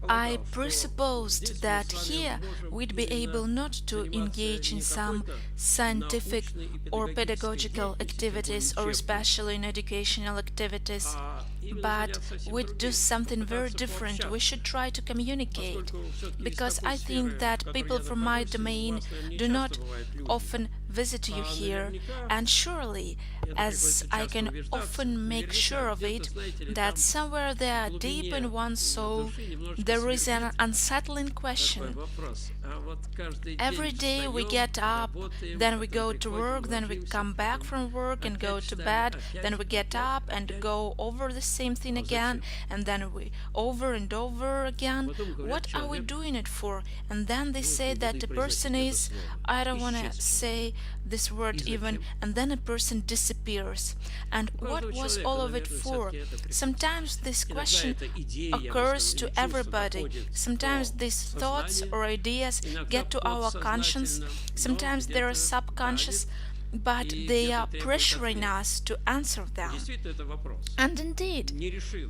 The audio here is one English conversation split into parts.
I presupposed that here we'd be able not to engage in some scientific or pedagogical activities or especially in educational activities, but we'd do something very different. We should try to communicate, because I think that people from my domain do not often visit you here, and surely, as I can often make sure of it, that somewhere there, deep in one's soul, there is an unsettling question. Every day we get up, then we go to work, then we come back from work and go to bed, then we get up and go over the same thing again, and then we over and over again. What are we doing it for? And then they say that a person is, I don't want to say this word even, and then a person disappears. And what was all of it for? Sometimes this question occurs to everybody. Sometimes these thoughts or ideas get to our conscience. Sometimes they are subconscious, but they are pressuring us to answer them. And indeed,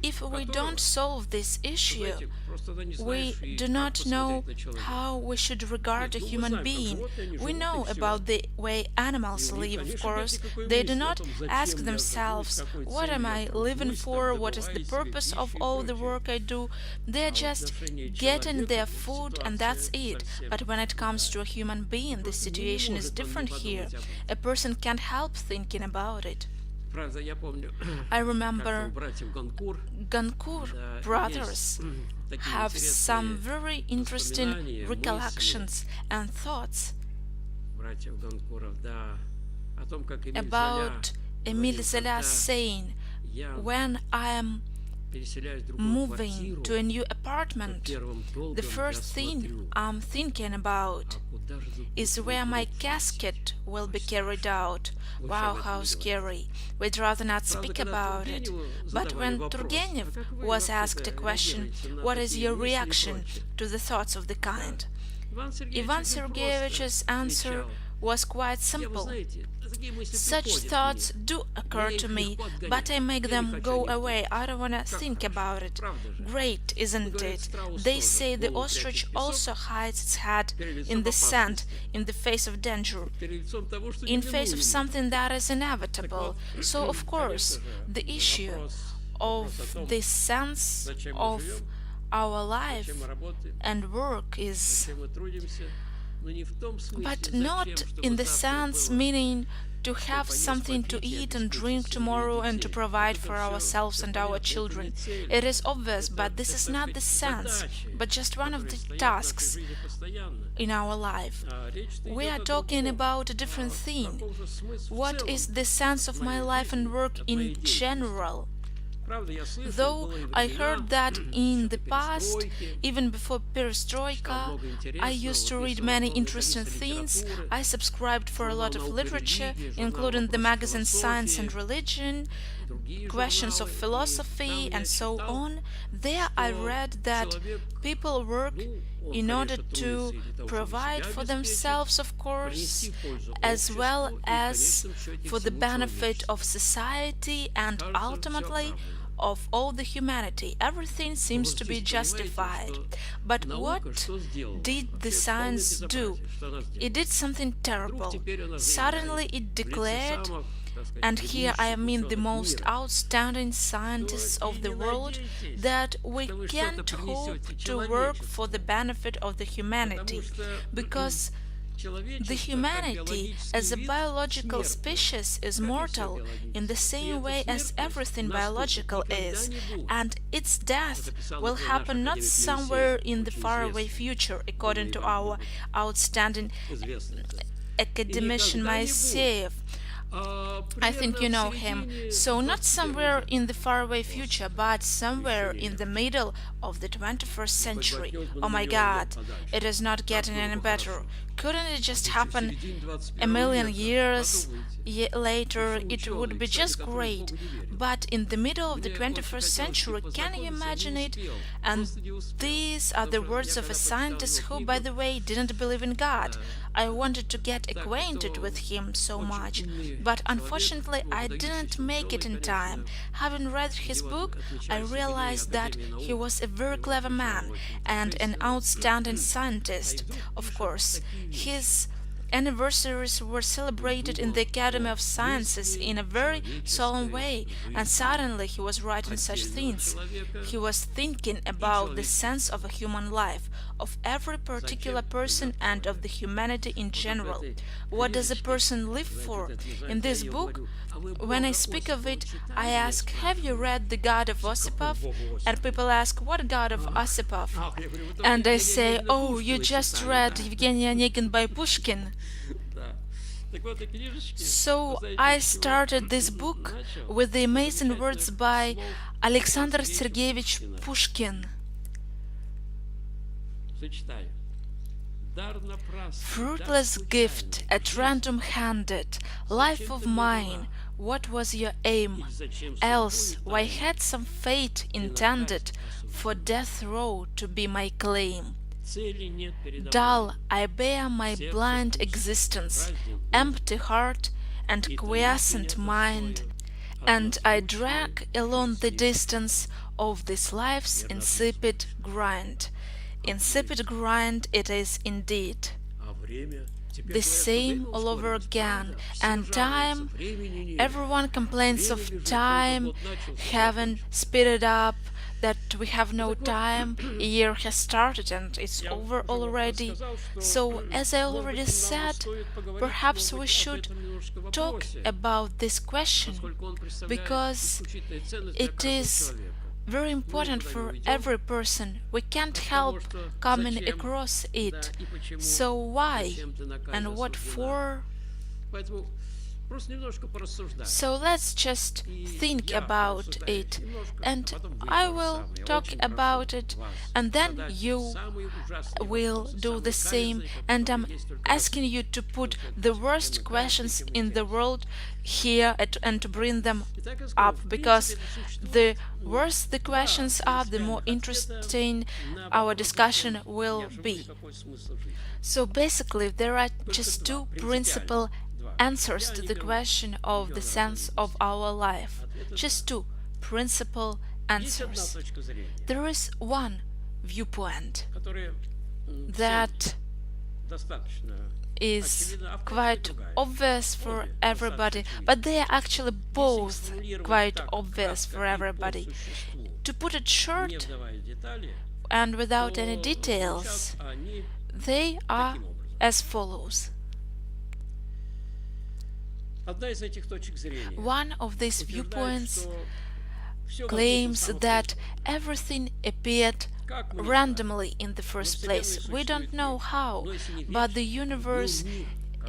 if we don't solve this issue, we do not know how we should regard a human being. We know about the way animals live, of course. They do not ask themselves, what am I living for? What is the purpose of all the work I do? They are just getting their food and that's it. But when it comes to a human being, the situation is different here. A person can't help thinking about it. I remember Goncourt brothers have some very interesting recollections and thoughts about Émile Zola's saying, when I am moving to a new apartment, the first thing I'm thinking about is where my casket will be carried out. Wow, how scary. We'd rather not speak about it. But when Turgenev was asked a question, what is your reaction to the thoughts of the kind? Ivan Sergeyevich's answer was quite simple. Such thoughts do occur to me, but I make them go away. I don't want to think about it. Great, isn't it? They say the ostrich also hides its head in the sand in the face of danger, in face of something that is inevitable. So, of course, the issue of the sense of our life and work is, but not in the sense meaning to have something to eat and drink tomorrow and to provide for ourselves and our children. It is obvious, but this is not the sense, but just one of the tasks in our life. We are talking about a different thing. What is the sense of my life and work in general? Though I heard that in the past, even before perestroika, I used to read many interesting things. I subscribed for a lot of literature, including the magazine Science and Religion, questions of philosophy, and so on. There I read that people work in order to provide for themselves, of course, as well as for the benefit of society and ultimately of all the humanity. Everything seems to be justified. But what did the science do? It did something terrible. Suddenly it declared, and here I mean the most outstanding scientists of the world, that we can't hope to work for the benefit of the humanity, because the humanity as a biological species is mortal in the same way as everything biological is, and its death will happen not somewhere in the faraway future, according to our outstanding academician Moiseyev. I think you know him. So not somewhere in the faraway future, but somewhere in the middle of the 21st century. Oh my God, it is not getting any better. couldn't it just happen a million years later? It would be just great. But in the middle of the 21st century, can you imagine it? And these are the words of a scientist who, by the way, didn't believe in God. I wanted to get acquainted with him so much, but unfortunately I didn't make it in time. Having read his book, I realized that he was a very clever man and an outstanding scientist. Of course, his anniversaries were celebrated in the Academy of Sciences in a very solemn way, and suddenly he was writing such things. He was thinking about the sense of a human life, of every particular person and of the humanity in general. What does a person live for? In this book, when I speak of it, I ask, have you read The God of Osipov? And people ask, what God of Osipov? And I say, oh, you just read Evgeny Onegin by Pushkin. So I started this book with the amazing words by Alexander Sergeyevich Pushkin. Fruitless gift at random handed, life of mine, what was your aim? Else, why had some fate intended for death row to be my claim? Dull I bear my blind existence, empty heart and quiescent mind, and I drag along the distance of this life's insipid grind. Insipid grind it is indeed. The same all over again, and time, everyone complains of time having speeded up, that we have no time, a year has started and it's over already. So, as I already said, perhaps we should talk about this question, because it is very important for every person. We can't help coming across it. So why and what for? So let's just think about it, and I will talk about it, and then you will do the same. And I'm asking you to put the worst questions in the world here and to bring them up, because the worse the questions are, the more interesting our discussion will be. So basically, there are just two principal answers to the question of the sense of our life. Just two principal answers. There is one viewpoint that is quite obvious for everybody, but they are actually both quite obvious for everybody. To put it short and without any details, they are as follows. One of these viewpoints claims that everything appeared randomly in the first place. We don't know how, but the universe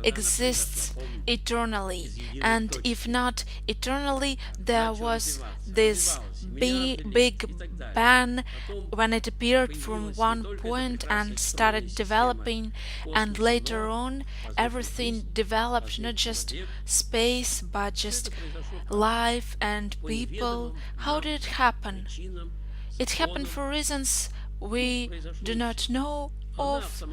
exists eternally, and if not eternally, there was this big bang when it appeared from one point and started developing, and later on everything developed, not just space but just life and people. How did it happen? It happened for reasons we do not know of,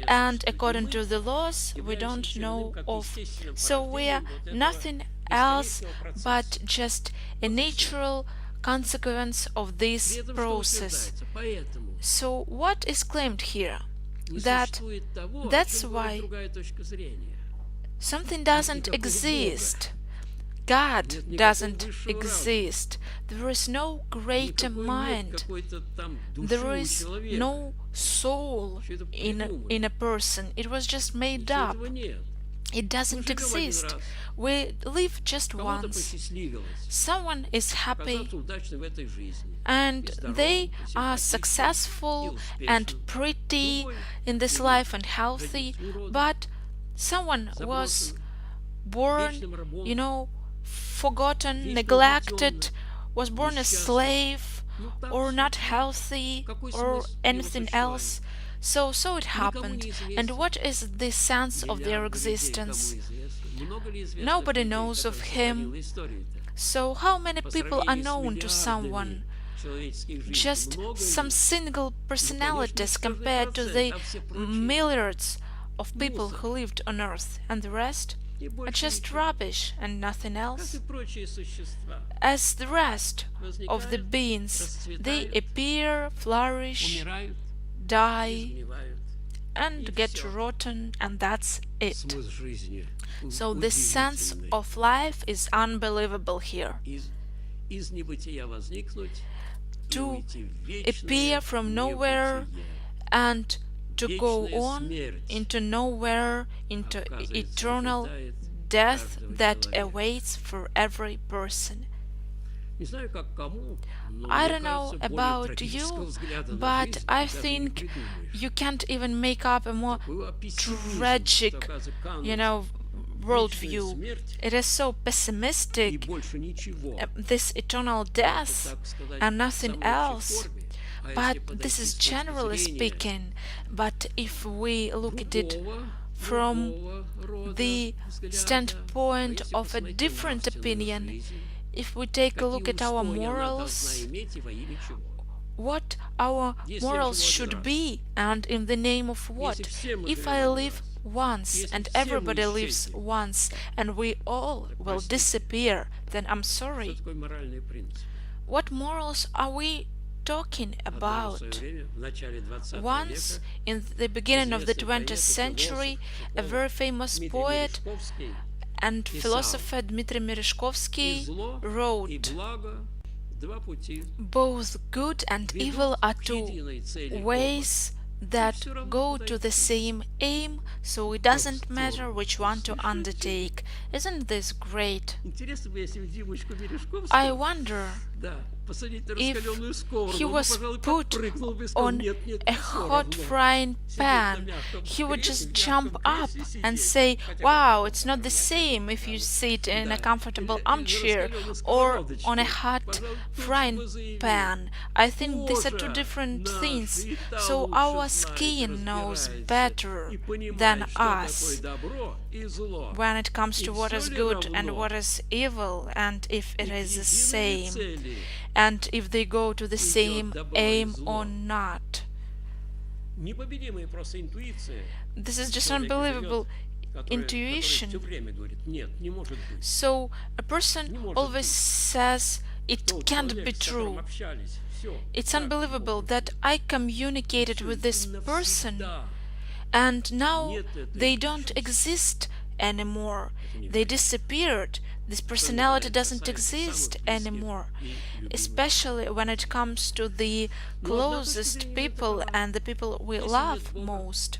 and according to the laws we don't know of. So we are nothing else but just a natural consequence of this process. So what is claimed here? That's why something doesn't exist. God doesn't exist. There is no greater mind. There is no soul in a person. It was just made up. It doesn't exist. We live just once. Someone is happy and they are successful and pretty in this life and healthy, but someone was born, forgotten, neglected, was born a slave, or not healthy, or anything else. So it happened. And what is the sense of their existence? Nobody knows of him. So how many people are known to someone? Just some single personalities compared to the milliards of people who lived on earth, and the rest are just rubbish and nothing else. As the rest of the beings, they appear, flourish, die, and get rotten, and that's it. So the sense of life is unbelievable here. To appear from nowhere and to go on into nowhere, into eternal death that awaits for every person. I don't know about you, but I think you can't even make up a more tragic, worldview. It is so pessimistic, this eternal death and nothing else. But this is generally speaking. But if we look at it from the standpoint of a different opinion, if we take a look at our morals, what our morals should be, and in the name of what? If I live once, and everybody lives once, and we all will disappear, then I'm sorry. What morals are we talking about? Once, in the beginning of the 20th century, a very famous poet and philosopher Dmitry Merezhkovsky wrote, "Both good and evil are two ways that go to the same aim, so it doesn't matter which one to undertake." Isn't this great? I wonder if he was put on a hot frying pan, he would just jump up and say, "Wow, it's not the same if you sit in a comfortable armchair or on a hot frying pan." I think these are two different things. So our skin knows better than us when it comes to what is good and what is evil, and if it is the same, and if they go to the same aim or not. This is just unbelievable intuition. So a person always says it can't be true. It's unbelievable that I communicated with this person and now they don't exist anymore. They disappeared. This personality doesn't exist anymore, especially when it comes to the closest people and the people we love most.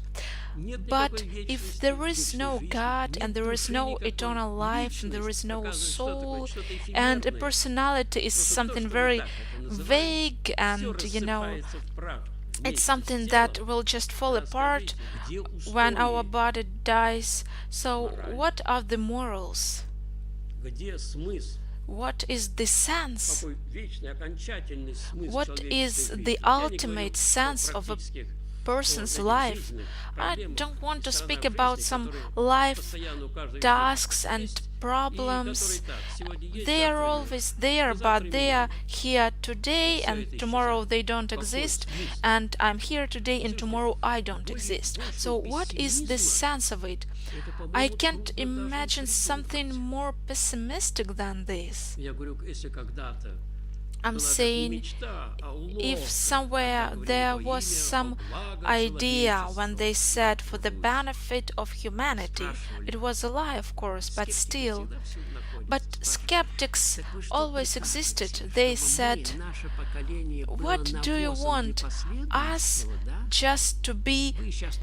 But if there is no God and there is no eternal life and there is no soul, and a personality is something very vague and it's something that will just fall apart when our body dies, so what are the morals? What is the sense? What is the ultimate sense of a person's life? I don't want to speak about some life tasks and problems. They are always there, but they are here today and tomorrow they don't exist, and I'm here today and tomorrow I don't exist. So what is the sense of it? I can't imagine something more pessimistic than this. I'm saying, if somewhere there was some idea when they said for the benefit of humanity, it was a lie, of course, but still. But skeptics always existed. They said, "What do you want? Us just to be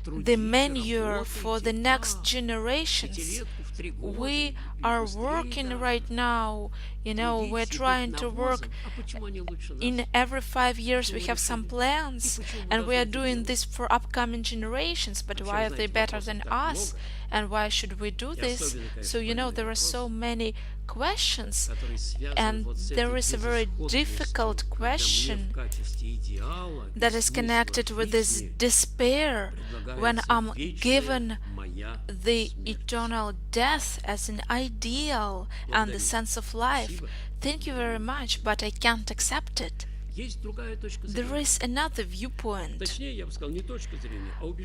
the manure for the next generations? We are working right now You know, we're trying to work in every 5 years. We have some plans, and we are doing this for upcoming generations. But why are they better than us? And why should we do this? So, you know, there are so many questions, and there is a very difficult question that is connected with this despair when I'm given the eternal death as an ideal and the sense of life. Thank you very much, but I can't accept it. There is another viewpoint,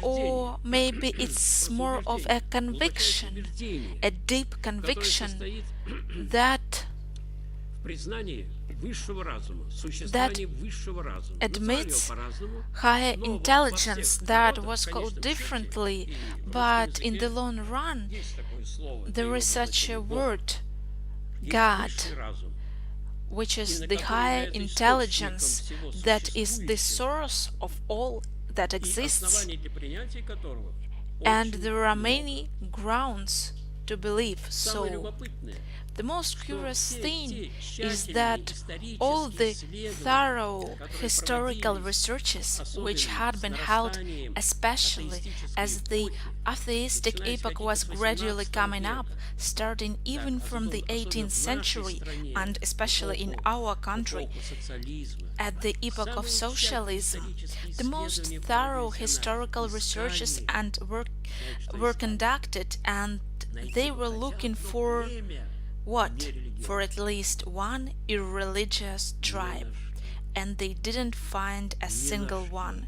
or maybe it's more of a conviction, a deep conviction that admits higher intelligence that was called differently, but in the long run there is such a word, God, which is the higher intelligence that is the source of all that exists, and there are many grounds to believe so. The most curious thing is that all the thorough historical researches which had been held, especially as the atheistic epoch was gradually coming up, starting even from the 18th century, and especially in our country, at the epoch of socialism, the most thorough historical researches and were conducted, and they were looking for what? For at least one irreligious tribe, and they didn't find a single one.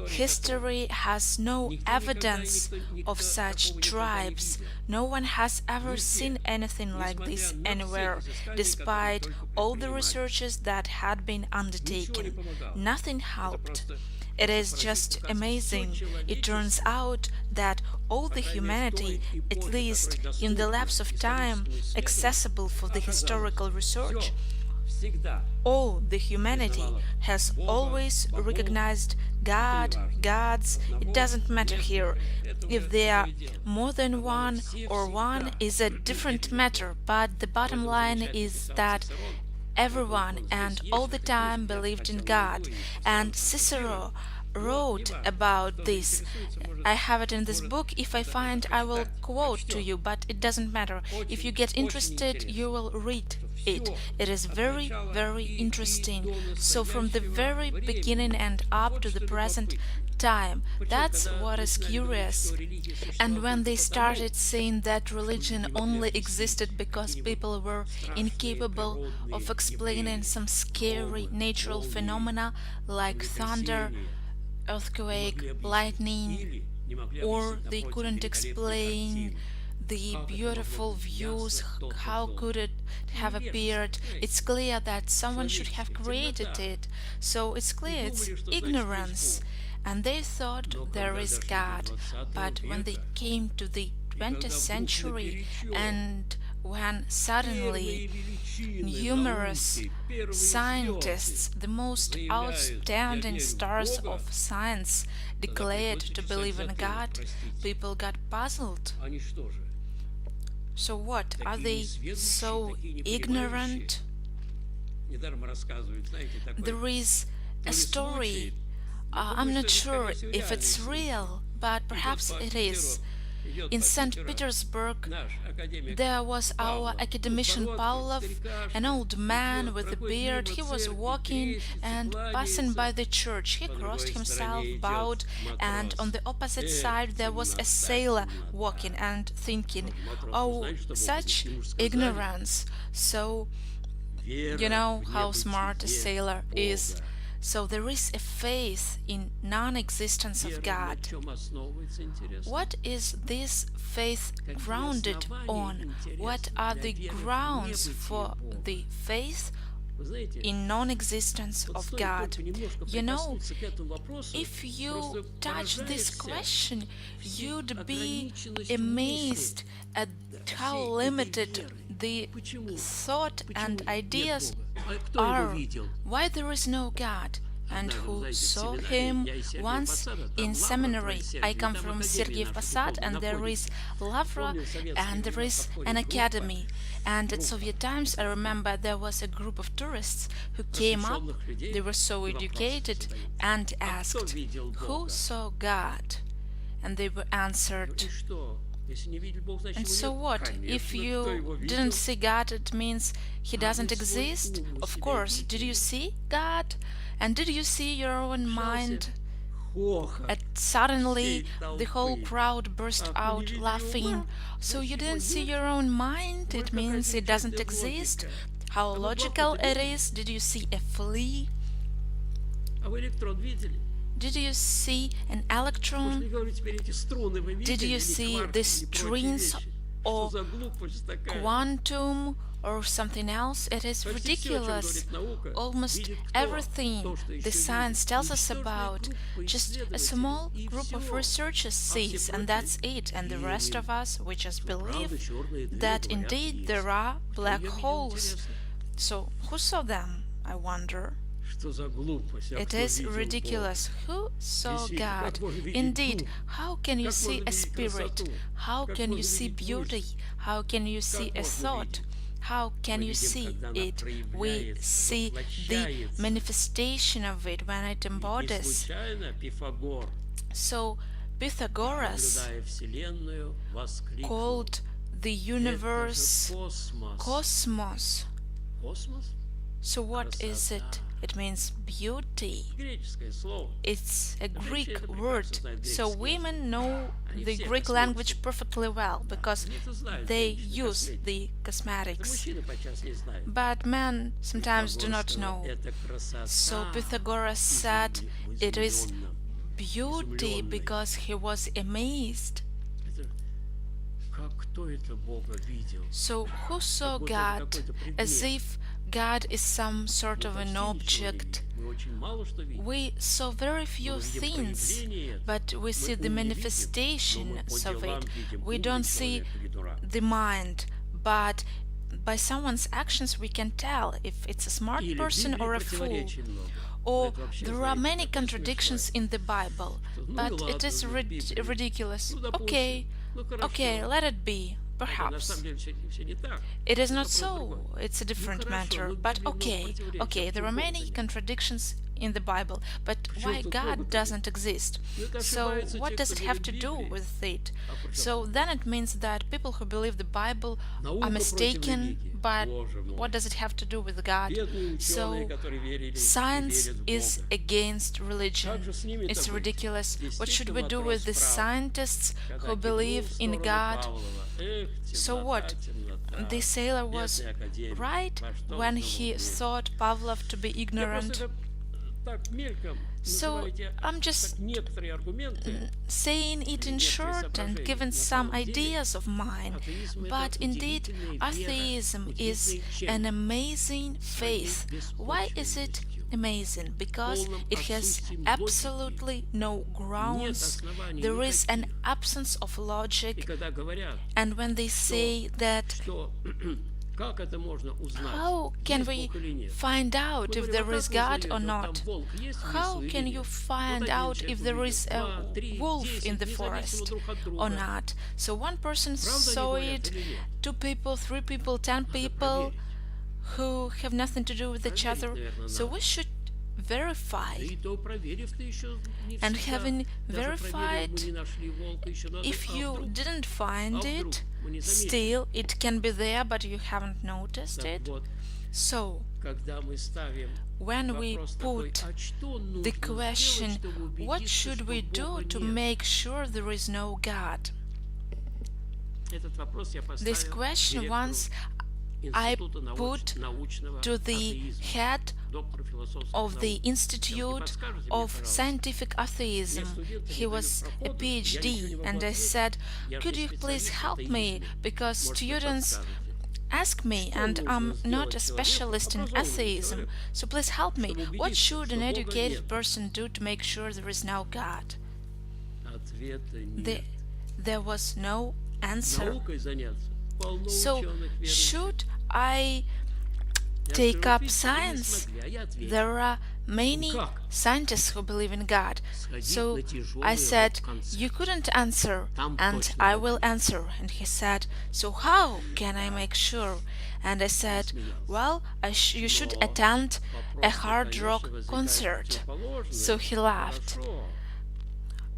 History has no evidence of such tribes. No one has ever seen anything like this anywhere, despite all the researches that had been undertaken. Nothing helped. It is just amazing. It turns out that all the humanity, at least in the lapse of time accessible for the historical research, all the humanity has always recognized God, gods. It doesn't matter here. If there are more than one or one is a different matter, but the bottom line is that everyone and all the time believed in God. And Cicero wrote about this. I have it in this book. If I find, I will quote to you, but it doesn't matter. If you get interested, you will read it. It is very, very interesting. So from the very beginning and up to the present time, that's what is curious. And when they started saying that religion only existed because people were incapable of explaining some scary natural phenomena like thunder, earthquake, lightning, or they couldn't explain the beautiful views, how could it have appeared? It's clear that someone should have created it, so it's clear it's ignorance. And they thought there is God, but when they came to the 20th century and when suddenly numerous scientists, the most outstanding stars of science, declared to believe in God, people got puzzled. So what? Are they so ignorant? There is a story, I'm not sure if it's real, but perhaps it is. In St. Petersburg, there was our academician Pavlov, an old man with a beard. He was walking and passing by the church. He crossed himself, bowed, and on the opposite side there was a sailor walking and thinking, oh, such ignorance. So, you know how smart a sailor is. So there is a faith in non-existence of God. What is this faith grounded on? What are the grounds for the faith in non-existence of God? You know, if you touch this question, you'd be amazed at how limited the thought and ideas are. Why there is no God? and who saw him once in seminary. I come from Sergiev Posad, and there is Lavra, and there is an academy. And at Soviet times, I remember there was a group of tourists who came up, they were so educated, and asked, "Who saw God?" And they were answered, "And so what? If you didn't see God, it means He doesn't exist? Of course. Did you see God? And did you see your own mind?" And suddenly the whole crowd burst out laughing. "So you didn't see your own mind? It means it doesn't exist? How logical it is! Did you see a flea? Did you see an electron? Did you see the strings or quantum or something else? It is ridiculous. Almost everything the science tells us about, just a small group of researchers sees, and that's it. And the rest of us, we just believe that indeed there are black holes. So who saw them, I wonder? It is ridiculous. Who saw God? Indeed, how can you see a spirit? How can you see beauty? How can you see a thought? How can you see it? We see the manifestation of it when it embodies. So Pythagoras called the universe cosmos. So what is it? It means beauty. It's a Greek word, so women know the Greek language perfectly well because they use the cosmetics. But men sometimes do not know. So Pythagoras said it is beauty because he was amazed. So who saw God? As if God is some sort of an object. We saw very few things, but we see the manifestations of it. We don't see the mind, but by someone's actions we can tell if it's a smart person or a fool. Or there are many contradictions in the Bible, but it is ridiculous. Okay, let it be. Perhaps. It is not so, it's a different matter, but okay, there are many contradictions in the Bible, but why God doesn't exist? So what does it have to do with it? So then it means that people who believe the Bible are mistaken, but what does it have to do with God? So science is against religion. It's ridiculous. What should we do with the scientists who believe in God? So what? The sailor was right when he thought Pavlov to be ignorant. So I'm just saying it in short and giving some ideas of mine. But indeed, atheism is an amazing faith. Why is it amazing? Because it has absolutely no grounds. There is an absence of logic. And when they say that, how can we find out if there is God or not? How can you find out if there is a wolf in the forest or not? So one person saw it, 2 people, 3 people, 10 people who have nothing to do with each other. So we should verify. And having verified, if you didn't find it, still it can be there, but you haven't noticed it. So when we put the question, what should we do to make sure there is no God? This question once I put to the head of the Institute of Scientific Atheism. He was a PhD, and I said, could you please help me, because students ask me, and I'm not a specialist in atheism, so please help me. What should an educated person do to make sure there is no God? There was no answer. So, should I take up science? There are many scientists who believe in God. So I said, you couldn't answer, and I will answer. And he said, so how can I make sure? And I said, well, you should attend a hard rock concert. So he laughed.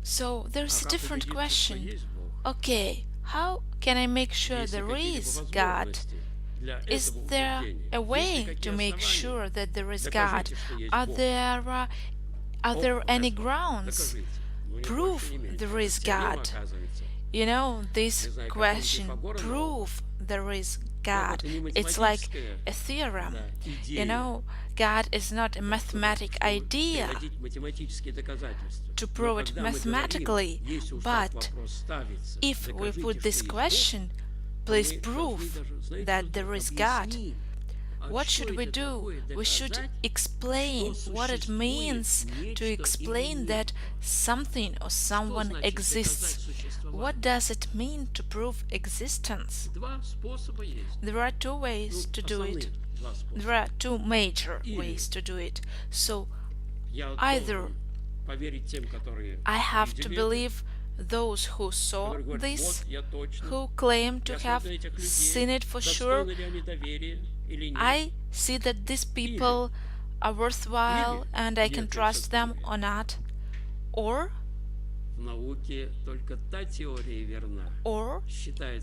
So there's a different question. Okay, how can I make sure there is God? Is there a way to make sure that there is God? Are there any grounds? Prove there is God. You know, this question, prove there is God. It's like a theorem. You know, God is not a mathematic idea to prove it mathematically, but if we put this question, please prove that there is God, what should we do? We should explain what it means to explain that something or someone exists. What does it mean to prove existence? There are two ways to do it. There are two major ways to do it. So either I have to believe those who saw this, who claim to have seen it for sure. I see that these people are worthwhile and I can trust them or not. Or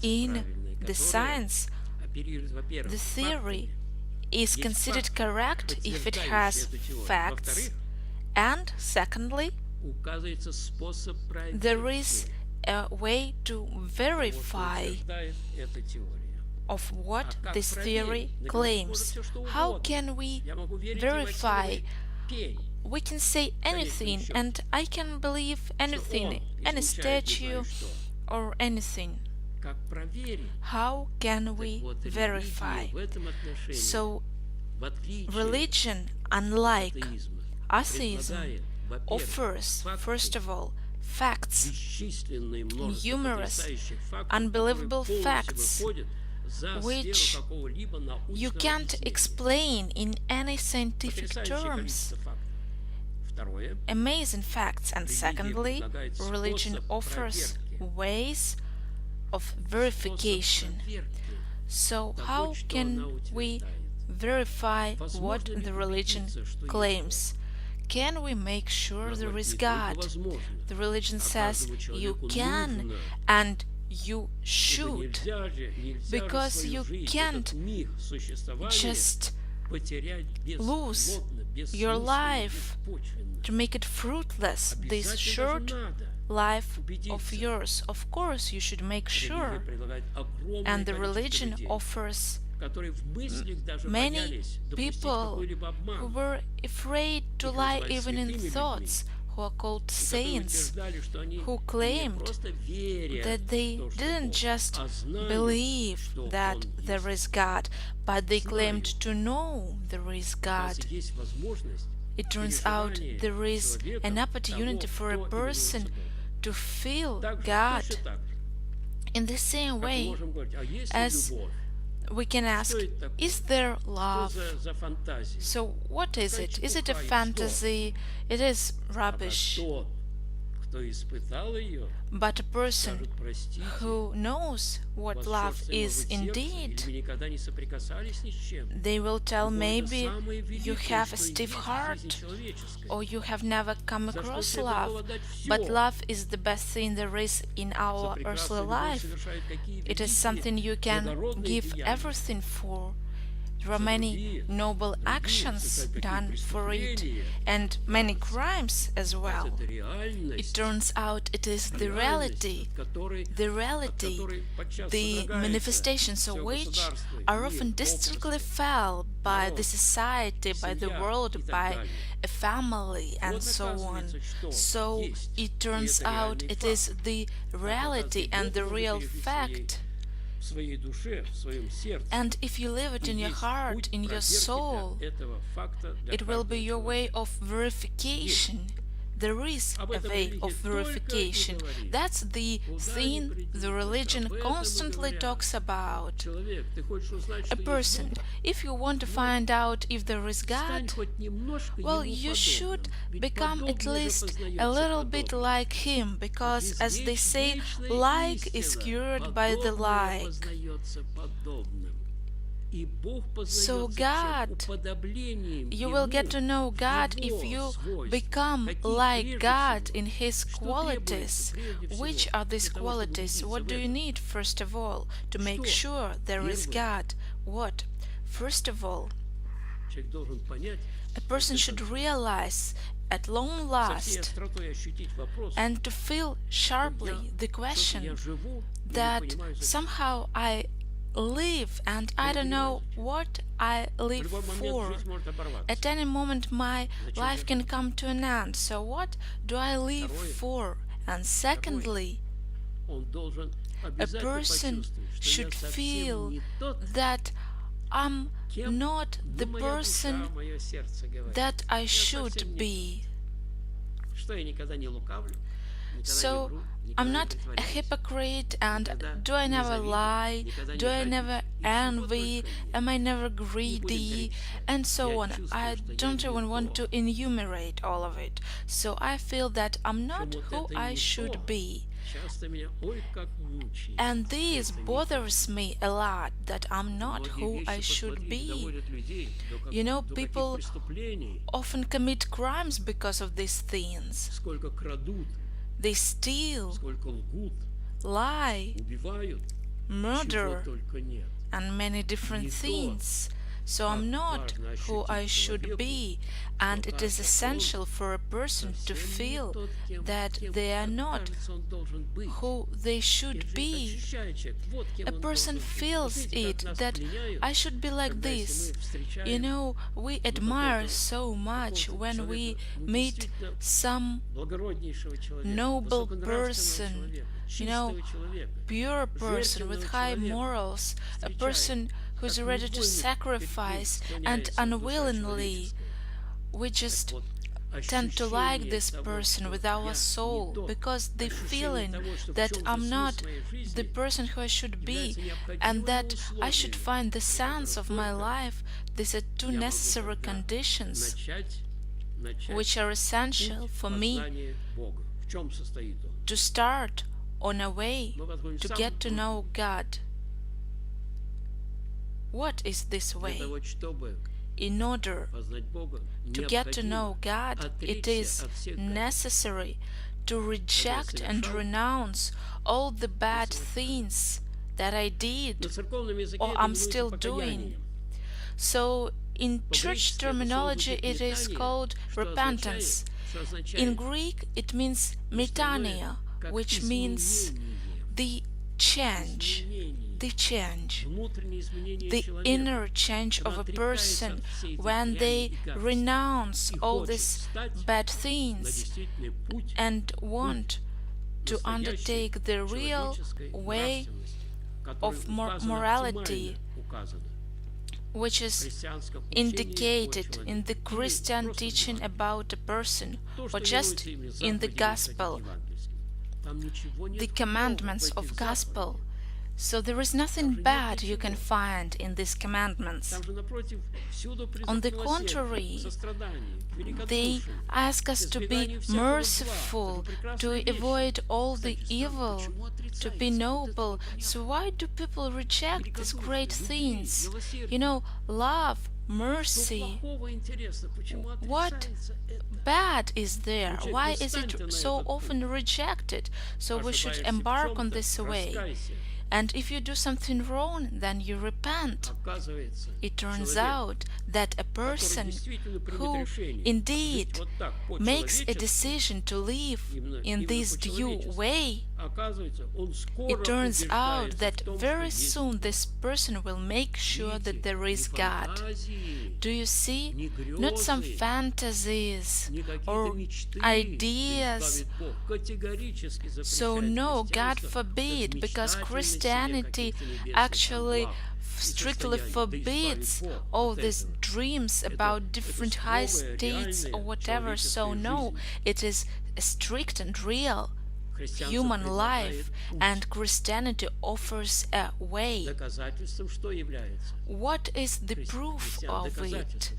in the science, the theory is considered correct if it has facts, and secondly, there is a way to verify of what this theory claims. How can we verify? We can say anything, and I can believe anything, any statue or anything. How can we verify? So, religion, unlike atheism, offers, first of all, facts, numerous, unbelievable facts, which you can't explain in any scientific terms. Amazing facts. And secondly, religion offers ways of verification. So how can we verify what the religion claims? Can we make sure there is God? The religion says you can and you should, because you can't just lose your life to make it fruitless, this short life of yours. Of course you should make sure, and the religion offers many people who were afraid to lie even in thoughts, who are called saints, who claimed that they didn't just believe that there is God, but they claimed to know there is God. It turns out there is an opportunity for a person to feel God in the same way as we can ask, is there love? So what is it? Is it a fantasy? It is rubbish. But a person who knows what love is indeed, they will tell, maybe you have a stiff heart, or you have never come across love, but love is the best thing there is in our earthly life. It is something you can give everything for. There are many noble actions done for it, and many crimes as well. It turns out it is the reality, the manifestations of which are often distinctly felt by the society, by the world, by a family, and so on. So it turns out it is the reality and the real fact. And if you live it in your heart, in your soul, it will be your way of verification there is a way of verification. That's the thing the religion constantly talks about. A person, if you want to find out if there is God, well, you should become at least a little bit like him, because, as they say, like is cured by the like. So God, you will get to know God if you become like God in His qualities. Which are these qualities? What do you need, first of all, to make sure there is God? What? First of all, a person should realize at long last and to feel sharply the question that somehow I live and I don't know what I live for. At any moment my life can come to an end. So what do I live for? And secondly, a person should feel that I'm not the person that I should be. So I'm not a hypocrite, and do I never lie? Do I never envy? Am I never greedy? And so on. I don't even want to enumerate all of it. So I feel that I'm not who I should be. And this bothers me a lot, that I'm not who I should be. You know, people often commit crimes because of these things. They steal, lie, murder, and many different things. So I'm not who I should be, and it is essential for a person to feel that they are not who they should be. A person feels it, that I should be like this. You know, we admire so much when we meet some noble person, you know, pure person with high morals, a person who's ready to sacrifice, and unwillingly we just tend to like this person with our soul, because the feeling that I'm not the person who I should be, and that I should find the sense of my life. These are two necessary conditions which are essential for me to start on a way to get to know God. What is this way? In order to get to know God, it is necessary to reject and renounce all the bad things that I did or I'm still doing. So in church terminology it is called repentance. In Greek it means metanoia, which means the change, the inner change of a person when they renounce all these bad things and want to undertake the real way of morality, which is indicated in the Christian teaching about a person, or just in the gospel, the commandments of gospel. So there is nothing bad you can find in these commandments. On the contrary, they ask us to be merciful, to avoid all the evil, to be noble. So why do people reject these great things? You know, love, mercy. What bad is there? Why is it so often rejected? So we should embark on this way. And if you do something wrong, then you repent. It turns out that a person who indeed makes a decision to live in this due way, it turns out that very soon this person will make sure that there is God. Do you see? Not some fantasies or ideas. So no, God forbid, because Christianity actually strictly forbids all these dreams about different high states or whatever. So no, it is strict and real human life, and Christianity offers a way. What is the proof of it?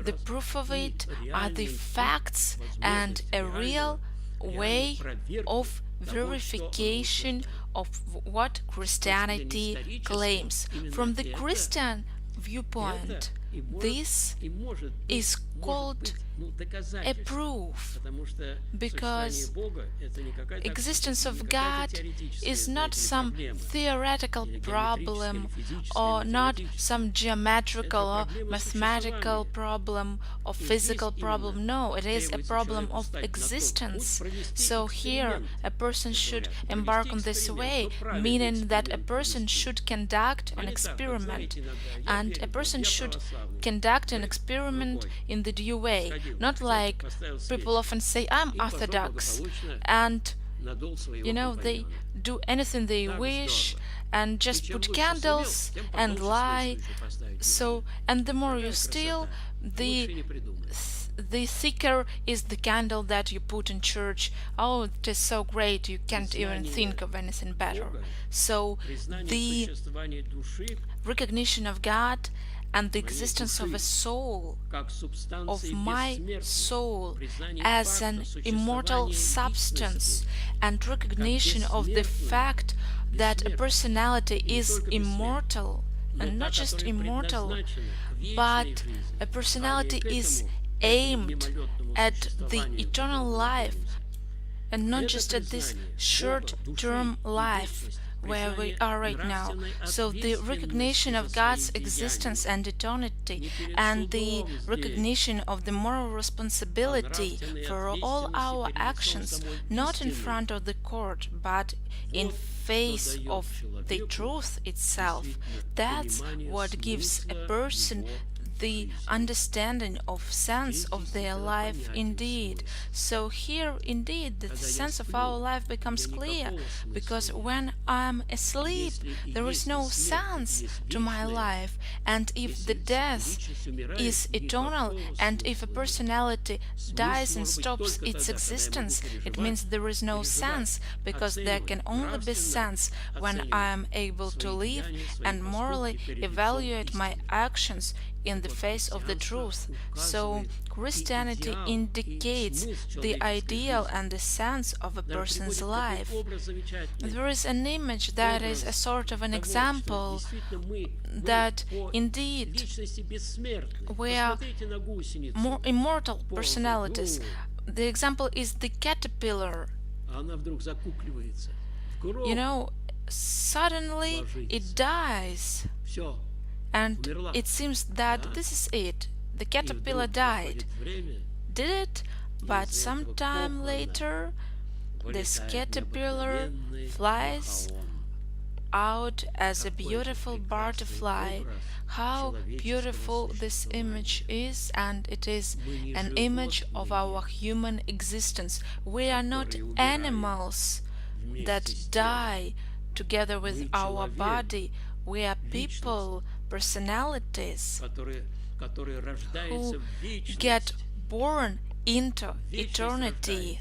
The proof of it are the facts and a real way of verification of what Christianity claims. From the Christian viewpoint, this is called a proof, because existence of God is not some theoretical problem or not some geometrical or mathematical problem or physical problem. No, it is a problem of existence. So here a person should embark on this way, meaning that a person should conduct an experiment, and a person should conduct an experiment in the due way. Not like people often say, I'm Orthodox, and they do anything they wish and just put candles and lie. So, and the more you steal, the thicker is the candle that you put in church. Oh, it is so great, you can't even think of anything better. So the recognition of God and the existence of a soul, of my soul, as an immortal substance, and recognition of the fact that a personality is immortal, and not just immortal, but a personality is aimed at the eternal life, and not just at this short-term life where we are right now. So the recognition of God's existence and eternity, and the recognition of the moral responsibility for all our actions, not in front of the court, but in face of the truth itself, that's what gives a person the understanding of sense of their life indeed. So here indeed the sense of our life becomes clear, because when I'm asleep there is no sense to my life, and if the death is eternal, and if a personality dies and stops its existence, it means there is no sense, because there can only be sense when I am able to live and morally evaluate my actions in the face of the truth. So Christianity indicates the ideal and the sense of a person's life. There is an image that is a sort of an example that indeed we are more immortal personalities. The example is the caterpillar. Suddenly it dies, and it seems that this is it. The caterpillar died. Did it? But some time later, this caterpillar flies out as a beautiful butterfly. How beautiful this image is, and it is an image of our human existence. We are not animals that die together with our body. We are people, personalities who get born into eternity.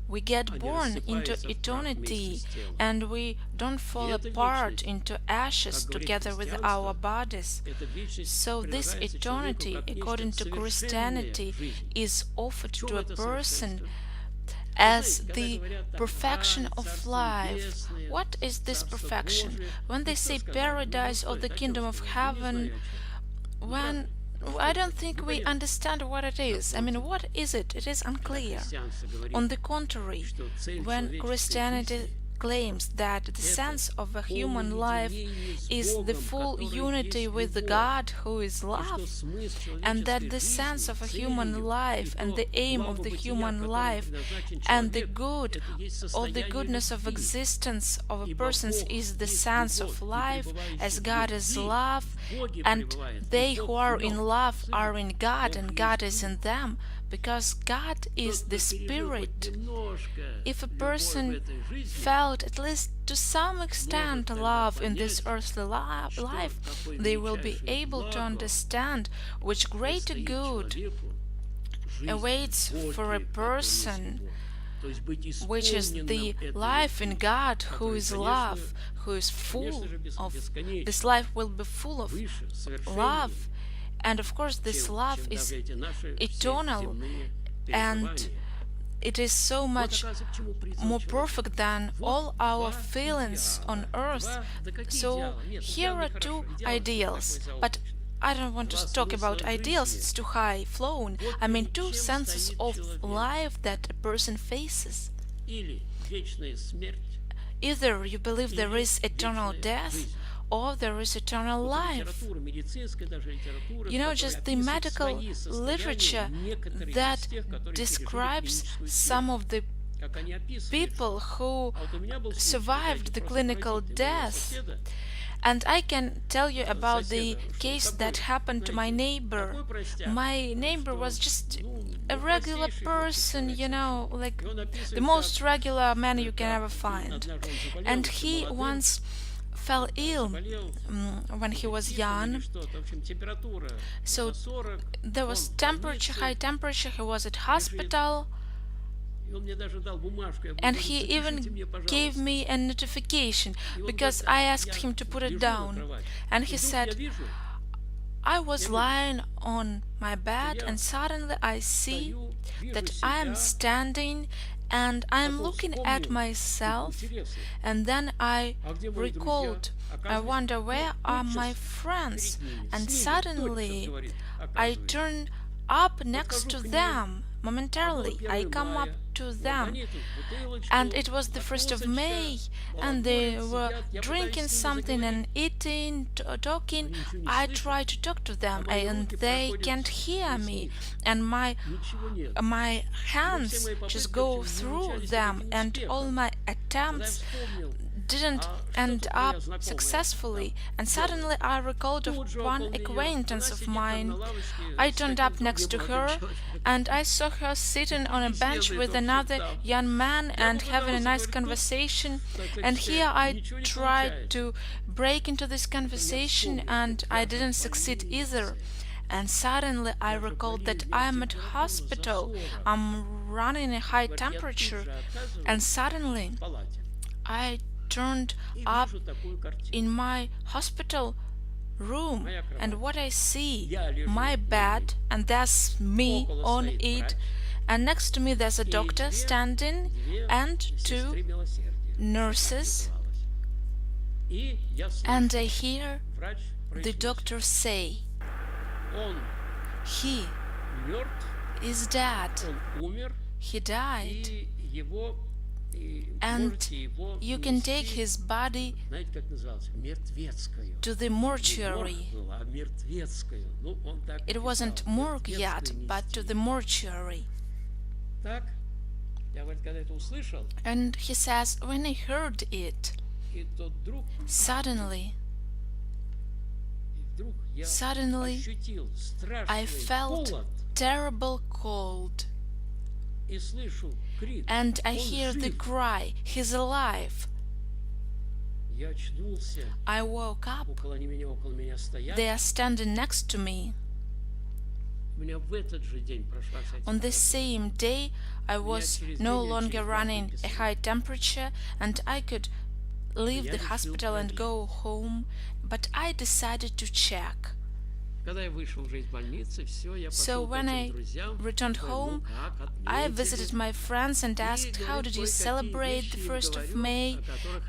We get born into eternity, and we don't fall apart into ashes together with our bodies. So this eternity, according to Christianity, is offered to a person as the perfection of life. What is this perfection? When they say paradise or the kingdom of heaven, I don't think we understand what it is. I mean, what is it? It is unclear. On the contrary, when Christianity claims that the sense of a human life is the full unity with the God who is love, and that the sense of a human life and the aim of the human life and the good or the goodness of existence of a person is the sense of life, as God is love, and they who are in love are in God and God is in them, because God is the Spirit. If a person felt at least to some extent love in this earthly life, they will be able to understand which greater good awaits for a person, which is the life in God who is love, who is full of, this life will be full of love. And of course this love is eternal, and it is so much more perfect than all our feelings on earth. So here are two ideals, but I don't want to talk about ideals, it's too high flown. I mean two senses of life that a person faces. Either you believe there is eternal death, or there is eternal life. You know, just the medical literature that describes some of the people who survived the clinical death. And I can tell you about the case that happened to my neighbor. My neighbor was just a regular person, you know, like the most regular man you can ever find. And he once fell ill when he was young. So there was temperature, high temperature, he was at hospital, and he even gave me a notification because I asked him to put it down, and he said, I was lying on my bed and suddenly I see that I am standing and I'm looking at myself, and then I recalled, I wonder where are my friends, and suddenly I turn up next to them. Momentarily I come up to them, and it was the 1st of May, and they were drinking something and eating, talking. I try to talk to them and they can't hear me, and my hands just go through them, and all my attempts didn't end up successfully. And suddenly I recalled of one acquaintance of mine. I turned up next to her and I saw her sitting on a bench with another young man and having a nice conversation, and here I tried to break into this conversation and I didn't succeed either. And suddenly I recalled that I am at hospital, I'm running a high temperature, and suddenly I turned up in my hospital room, and what I see, my bed, and there's me on it, and next to me there's a doctor standing and 2 nurses, and I hear the doctor say, he is dead, he died, and you can take his body to the mortuary. It wasn't morgue yet, but to the mortuary. And he says, when I heard it, suddenly I felt terrible cold, and I hear the cry, he's alive. I woke up, they are standing next to me. On the same day I was no longer running a high temperature, and I could leave the hospital and go home, but I decided to check. So when I returned home, I visited my friends and asked, how did you celebrate the 1st of May?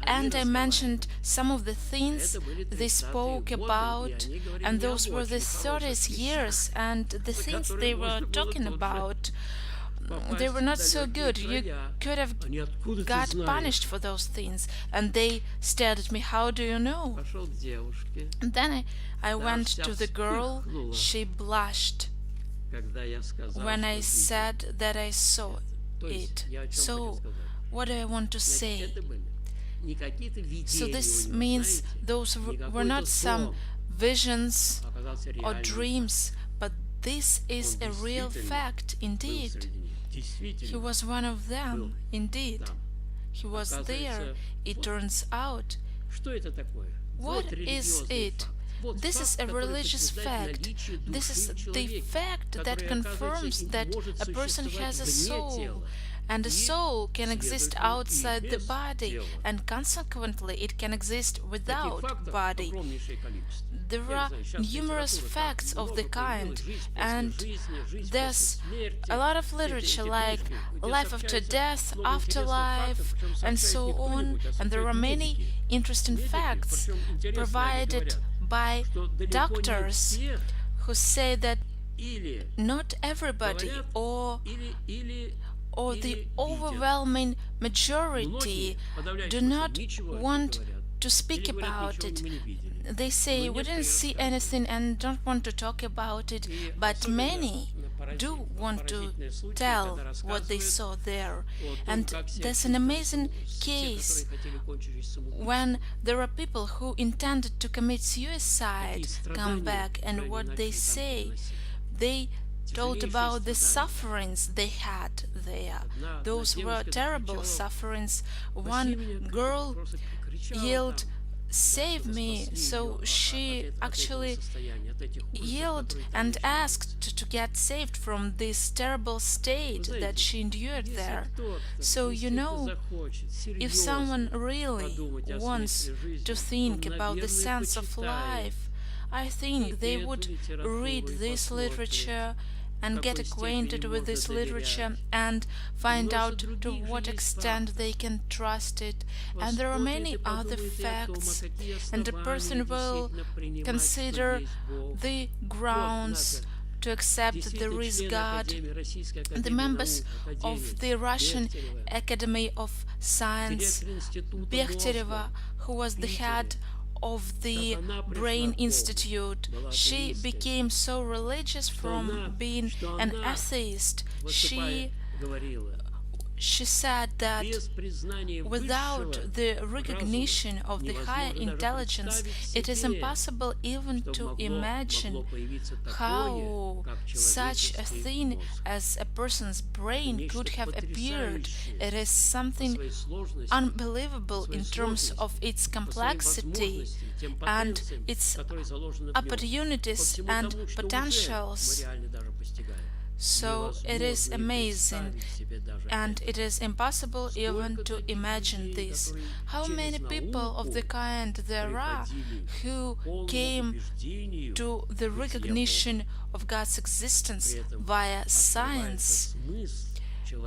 And I mentioned some of the things they spoke about, and those were the 30th years, and the things they were talking about they were not so good. You could have got punished for those things. And they stared at me, how do you know? And then I went to the girl. She blushed when I said that I saw it. So, what do I want to say? So this means those were not some visions or dreams, but this is a real fact indeed. He was one of them, indeed. He was there, it turns out. What is it? This is a religious fact. This is the fact that confirms that a person has a soul. And a soul can exist outside the body, and consequently it can exist without body. There are numerous facts of the kind, and there's a lot of literature like life after death, afterlife, and so on, and there are many interesting facts provided by doctors who say that not everybody or the overwhelming majority do not want to speak about it. They say, we didn't see anything and don't want to talk about it, but many do want to tell what they saw there. And there's an amazing case when there are people who intended to commit suicide come back, and what they say, they told about the sufferings they had there. Those were terrible sufferings. One girl yelled, "Save me!" So she actually yelled and asked to get saved from this terrible state that she endured there. So, you know, if someone really wants to think about the sense of life, I think they would read this literature and get acquainted with this literature and find out to what extent they can trust it. And there are many other facts, and a person will consider the grounds to accept that there is God. The members of the Russian Academy of Science, Bechtereva, who was the head of the Brain Institute, she became so religious from being an atheist. She said that without the recognition of the higher intelligence, it is impossible even to imagine how such a thing as a person's brain could have appeared. It is something unbelievable in terms of its complexity and its opportunities and potentials. So it is amazing, and it is impossible even to imagine this. How many people of the kind there are who came to the recognition of God's existence via science?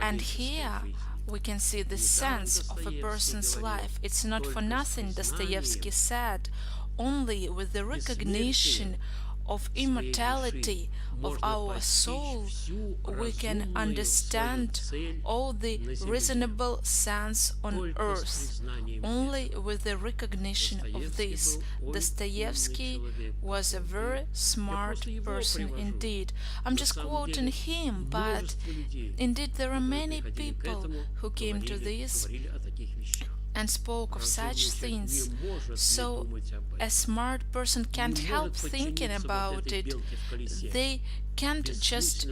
And here we can see the sense of a person's life. It's not for nothing, Dostoevsky said, only with the recognition of immortality of our soul, we can understand all the reasonable sense on earth. Only with the recognition of this. Dostoevsky was a very smart person indeed. I'm just quoting him, but indeed there are many people who came to this and spoke of such things. So a smart person can't help thinking about it. They can't just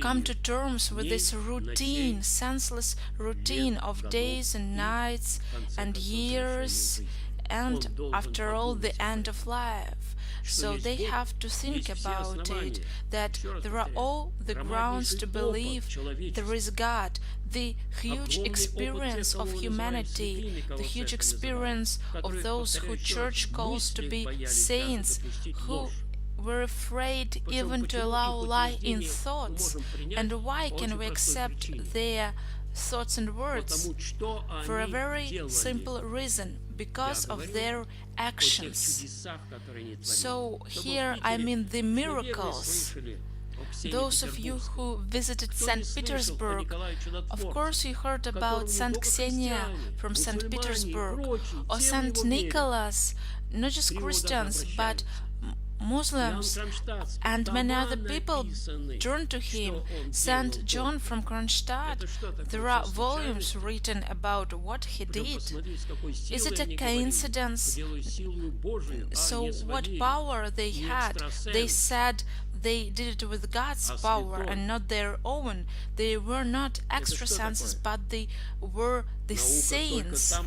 come to terms with this routine, senseless routine of days and nights and years, and after all, the end of life. So they have to think about it, that there are all the grounds to believe there is God, the huge experience of humanity, the huge experience of those who Church calls to be saints, who were afraid even to allow lie in thoughts. And why can we accept their thoughts and words? For a very simple reason, because of their actions. So here I mean the miracles Those of you who visited St. Petersburg, of course you heard about St. Xenia from St. Petersburg, or St. Nicholas, not just Christians, but Muslims and many other people turned to him. St. John from Kronstadt, there are volumes written about what he did. Is it a coincidence? So what power they had? They said they did it with God's power and not their own. They were not extrasenses, but they were the saints.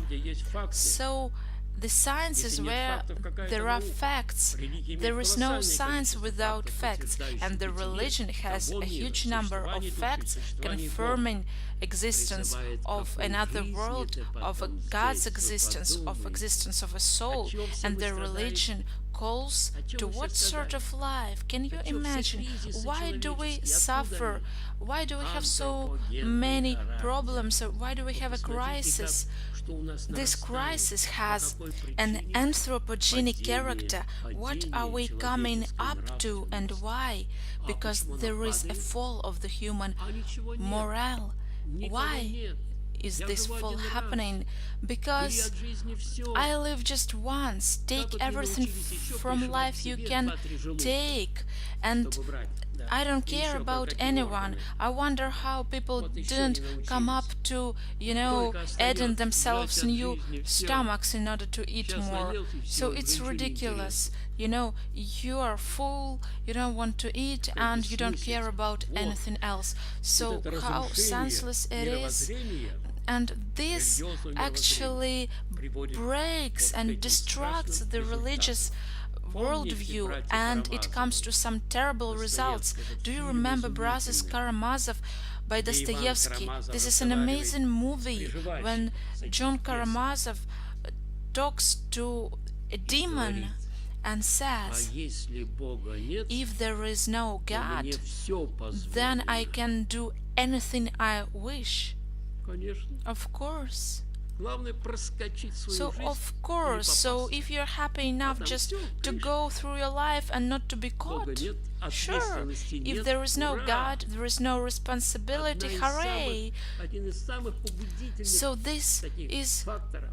So the science is where there are facts. There is no science without facts, and the religion has a huge number of facts confirming existence of another world, of a God's existence of a soul, and the religion calls to what sort of life? Can you imagine? Why do we suffer? Why do we have so many problems? Why do we have a crisis? This crisis has an anthropogenic character. What are we coming up to and why? Because there is a fall of the human morale. Why is this fall happening? Because I live just once. Take everything from life you can take, and I don't care about anyone. I wonder how people didn't come up to, adding themselves new stomachs in order to eat more. So it's ridiculous. You are full, you don't want to eat, and you don't care about anything else. So how senseless it is. And this actually breaks and destructs the religious worldview, and it comes to some terrible results. Do you remember Brothers Karamazov by Dostoevsky? This is an amazing movie when John Karamazov talks to a demon and says, if there is no God, then I can do anything I wish. Of course. So if you're happy enough just to go through your life and not to be caught, sure. If there is no God, there is no responsibility. Hooray! So this is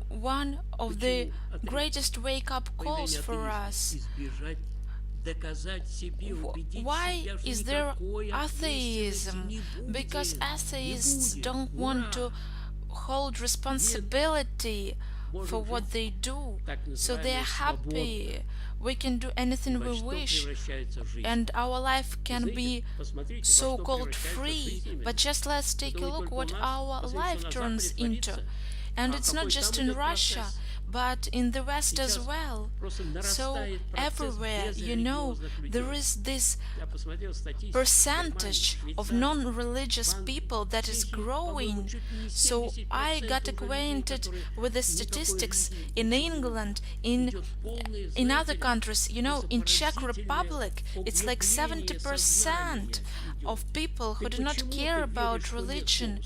one of the greatest wake-up calls for us. Why is there atheism? Because atheists don't want to hold responsibility for what they do, so they are happy. We can do anything we wish, and our life can be so-called free. But just let's take a look what our life turns into. And it's not just in Russia, but in the West as well. So everywhere, there is this percentage of non-religious people that is growing. So I got acquainted with the statistics in England, in other countries, in Czech Republic, it's like 70% of people who do not care about religion.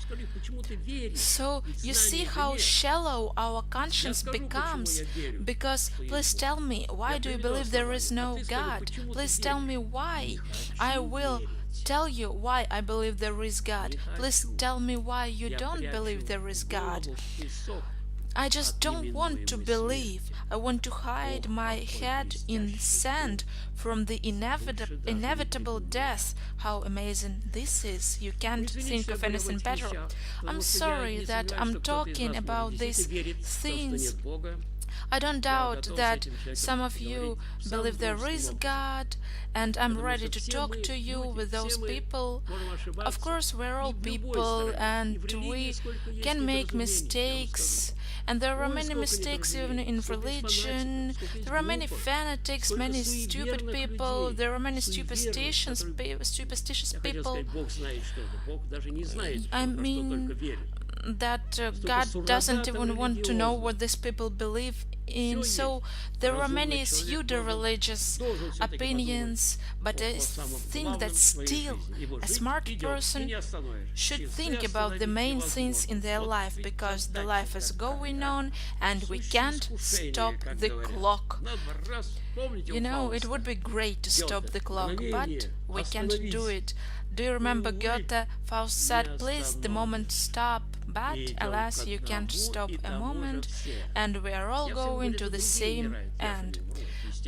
So you see how shallow our conscience becomes. Because please tell me, why do you believe there is no God? Please tell me why. I will tell you why I believe there is God. Please tell me why you don't believe there is God. I just don't want to believe. I want to hide my head in sand from the inevitable death. How amazing this is. You can't think of anything better. I'm sorry that I'm talking about these things. I don't doubt that some of you believe there is God, and I'm ready to talk to you with those people. Of course, we're all people, and we can make mistakes. And there are many mistakes even in religion. There are many fanatics, many stupid people. There are many superstitious people. I mean that God doesn't even want to know what these people believe in. So there are many pseudo-religious opinions, but I think that still a smart person should think about the main things in their life, because the life is going on and we can't stop the clock. You know, it would be great to stop the clock, but we can't do it. Do you remember Goethe? Faust said, please, the moment stop. But, alas, you can't stop a moment, and we are all going to the same end.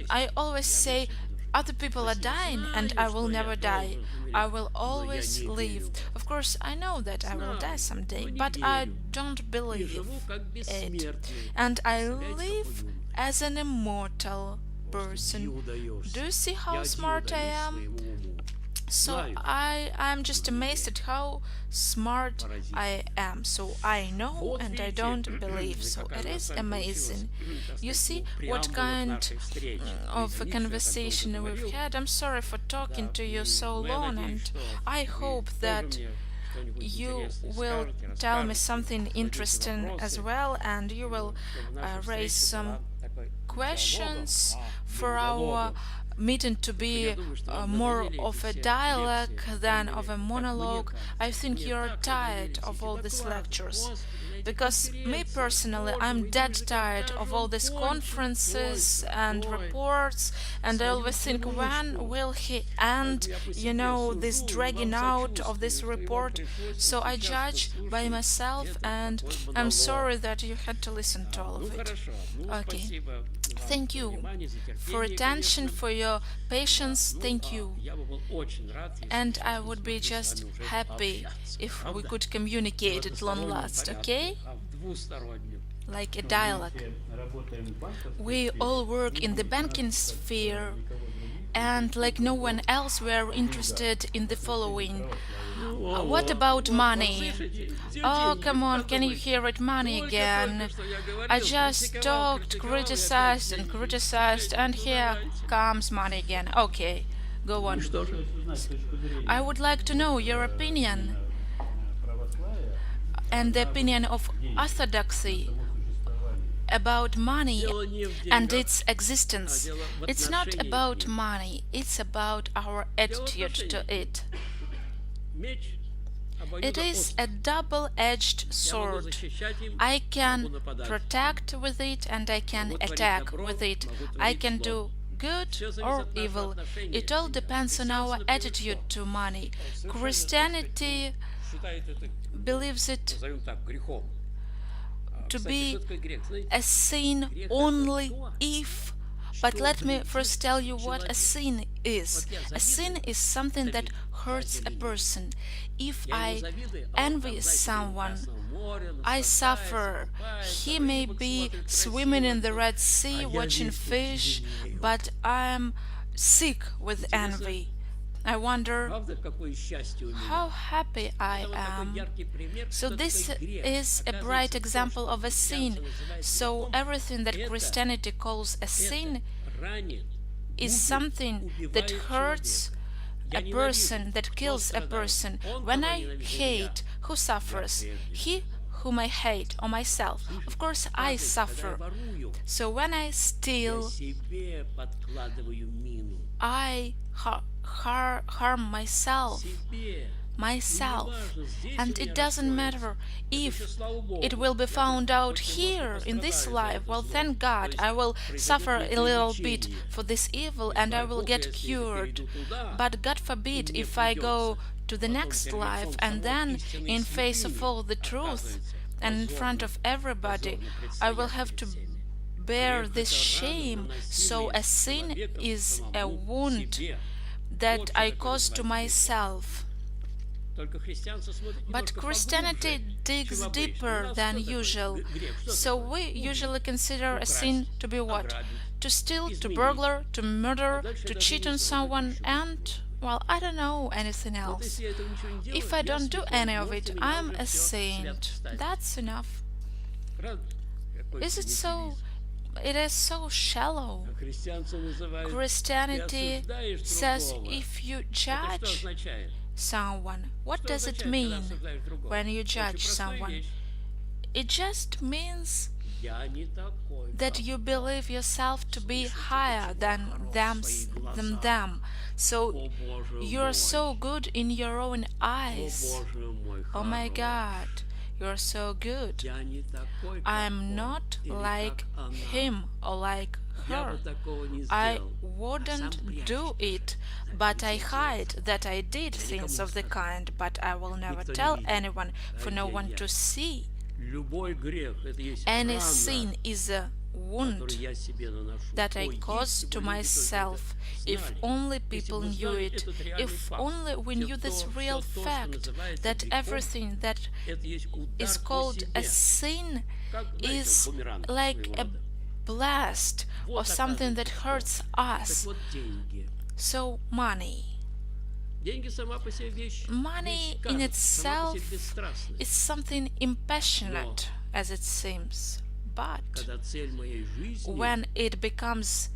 I always say, other people are dying, and I will never die. I will always live. Of course, I know that I will die someday, but I don't believe it. And I live as an immortal person. Do you see how smart I am? So I'm just amazed at how smart I am. So I know and I don't believe. So it is amazing. You see what kind of a conversation we've had? I'm sorry for talking to you so long, and I hope that you will tell me something interesting as well, and you will raise some questions for our meeting to be more of a dialogue than of a monologue. I think you're tired of all these lectures, because me personally, I'm dead tired of all these conferences and reports, and I always think, when will he end, you know, this dragging out of this report? So I judge by myself, and I'm sorry that you had to listen to all of it. Okay. Thank you for attention, for your patience. Thank you. And I would be just happy if we could communicate at long last, okay? Like a dialogue. We all work in the banking sphere, and like no one else, we are interested in the following. What about money? Oh, come on, can you hear it? Money again. I just talked, criticized, and here comes money again. Okay, go on. I would like to know your opinion and the opinion of orthodoxy about money and its existence. It's not about money, it's about our attitude to it. It is a double-edged sword. I can protect with it and I can attack with it. I can do good or evil. It all depends on our attitude to money. Christianity believes it to be a sin only if. But let me first tell you what a sin is. A sin is something that hurts a person. If I envy someone, I suffer. He may be swimming in the Red Sea, watching fish, but I am sick with envy. I wonder how happy I am. So this is a bright example of a sin. So everything that Christianity calls a sin is something that hurts a person, that kills a person. When I hate, who suffers? He whom I hate, or myself. Of course, I suffer. So when I steal, I harm myself, and it doesn't matter if it will be found out here in this life. Well, thank God, I will suffer a little bit for this evil and I will get cured. But God forbid if I go to the next life and then, in face of all the truth and in front of everybody, I will have to bear this shame. So a sin is a wound that I cause to myself. But Christianity digs deeper than usual. So we usually consider a sin to be what? To steal, to burglar, to murder, to cheat on someone, and, well, I don't know anything else. If I don't do any of it, I'm a saint. That's enough. Is it so? It is so shallow. Christianity says if you judge someone, what does it mean when you judge someone? It just means that you believe yourself to be higher than them. So you're so good in your own eyes. Oh my God, you're so good. Я не такой, I как am он not или like как она. him or like Я her. бы такого не I сделал. А сам wouldn't do прячется it, за but I этим hide делом. that I did Я things никому не of the скажу. kind, but I will never Никто не tell видит. anyone, for no one to Ай-яй-яй. see. Любой грех — это есть Any рана, sin is a которую wound я себе наношу. that I Ой, cause если to бы люди myself. только If это знали. only Если people бы knew знали it, этот реальный if факт. only we knew this real Все то, что fact, называется that грехом, everything that это есть удар is по called a себе. sin Как, знаете, is бумеранг like своего a рода. blast or Вот something that оказывается, hurts что. Так us. вот, деньги. So money. Деньги сама по себе вещь, Money in кажется, сама по itself себе бесстрастная. is something impassionate, as it seems. But Когда цель моей жизни, when it becomes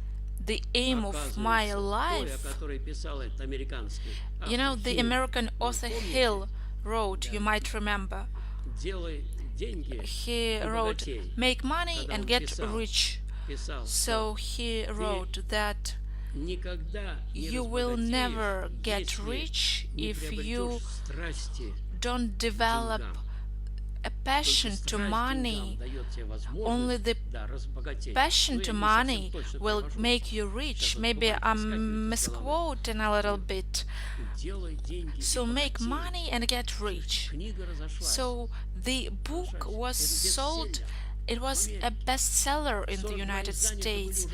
the aim of my оказывается, той, о life, которой писал этот американский you know, автор the Хилл, American вы author помните? Hill wrote, you might remember, Делай деньги he и wrote, богатей. make money Когда and он get писал, rich. что So he wrote that никогда не you will разбогатеешь, never get если rich не if you приобретешь страсти don't к develop деньгам. a Только passion to страсть к money. деньгам дает тебе возможность, Only the да, разбогатеть. passion Ну, to я не совсем money точно will перевожу. make you rich. Сейчас вот Maybe бывает I'm выскакивает из головы. misquoting a little bit. Делай деньги So и make богатей. money and get rich. Книга разошлась. So the book was sold. It was a bestseller in the United States.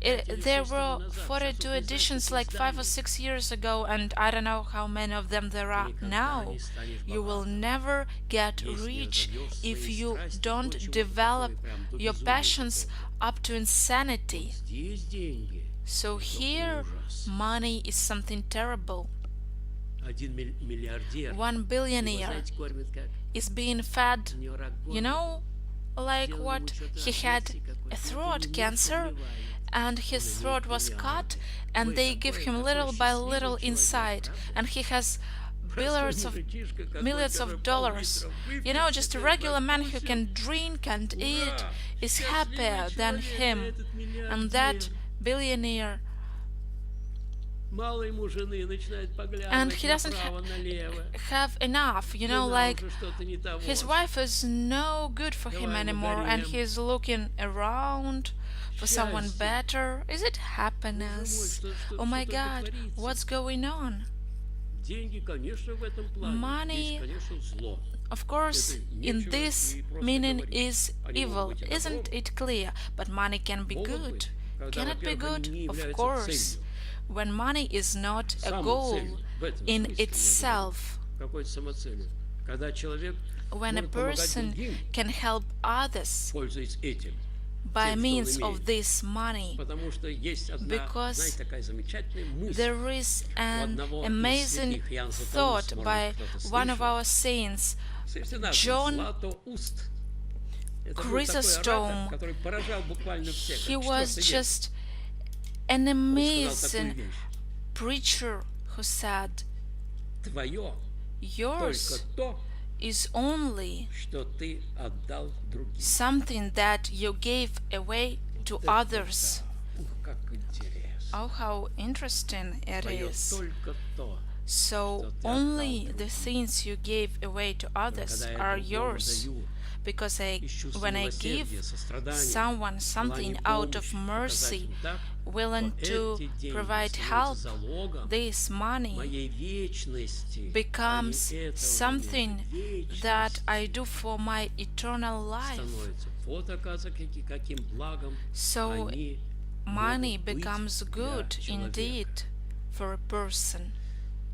There were 42 editions like 5 or 6 years ago, and I don't know how many of them there are now. You will never get rich if you don't develop your passions up to insanity. Здесь деньги. So here, money is something terrible. Один миллиардер. One billionaire Знаете, кормит как? is being fed, У него рак горла. you know, like what he had a throat cancer and his throat was cut and they give him little by little inside and he has millions of dollars. You know, just a regular man who can drink and eat is happier than him, and that billionaire, Мало ему жены, начинает and поглядывать he doesn't направо-налево. have enough, you know, Жена like уже что-то не того. his wife is no good for him Давай anymore and угорим. he's looking around for someone Счастье. better. Is it happiness? Oh my God, what's going on? Деньги, конечно, в этом плане. Money, Есть, конечно, зло. of course, in this meaning is evil. Isn't it clear? But money can be good. Can it be good? Of course. When money is not a goal in itself, Какой-то самоцелью. Когда человек when a может помогать person другим, can help others пользуясь этим. by тем, что он means имеет. of this money, Потому что есть одна, because знаете, такая замечательная мысль. there is an одного из amazing святых, Иоанн Златоуст, thought может by быть, кто-то one of слышал. our saints, Совершенно John Златоуст. Это был такой Chrysostom. оратор, который поражал буквально всех. He Как was четвертый век. just an Он сказал такую amazing вещь. preacher who said, Твое yours только то, is only что ты отдал другим. something that you gave away to others. Ух, как интересно. Oh, how interesting it Твое is. только то. So only the things you gave away to others Когда я are другому yours. даю, Because из чувства when I милосердия, give сострадания, someone something желания out of помощи, mercy, показать им так, willing то to эти деньги provide становятся help, залогом this money моей вечности, becomes а не этого something момента. that Вечность I do for my eternal life. становится. Вот, оказывается, каким благом So они money могут быть becomes для good человека. indeed for a person.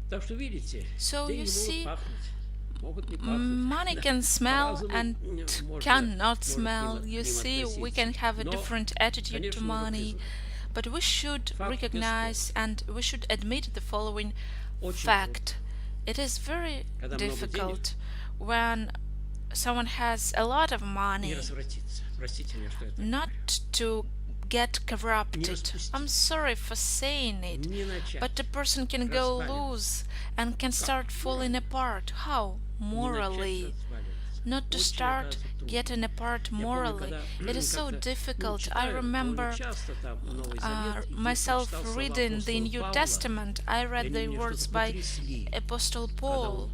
Так что, видите, So you деньги see, могут пахнуть, могут не пахнуть. money can smell По-разному, and можно cannot к smell. ним You see, we can относиться. have a Но, different attitude to конечно, нужно money, признать, but we should факт recognize and we should admit the following очень fact. It is very Когда много difficult when someone has a lot of не money развратиться. Простите меня, что это not to get corrupted. распустить. I'm sorry for saying it, не начать. but the person can go Разваливаться. loose and can start falling apart. How? Не Morally. начать разваливаться. Not to Очень, start оказывается, трудно. getting apart Я помню, morally. когда, It is so как-то, difficult. I читаю remember довольно часто там Новый Завет, и myself прочитал слова reading the апостола New Павла, Testament. I и read они the меня words что-то by потрясли. Apostle Когда Paul. он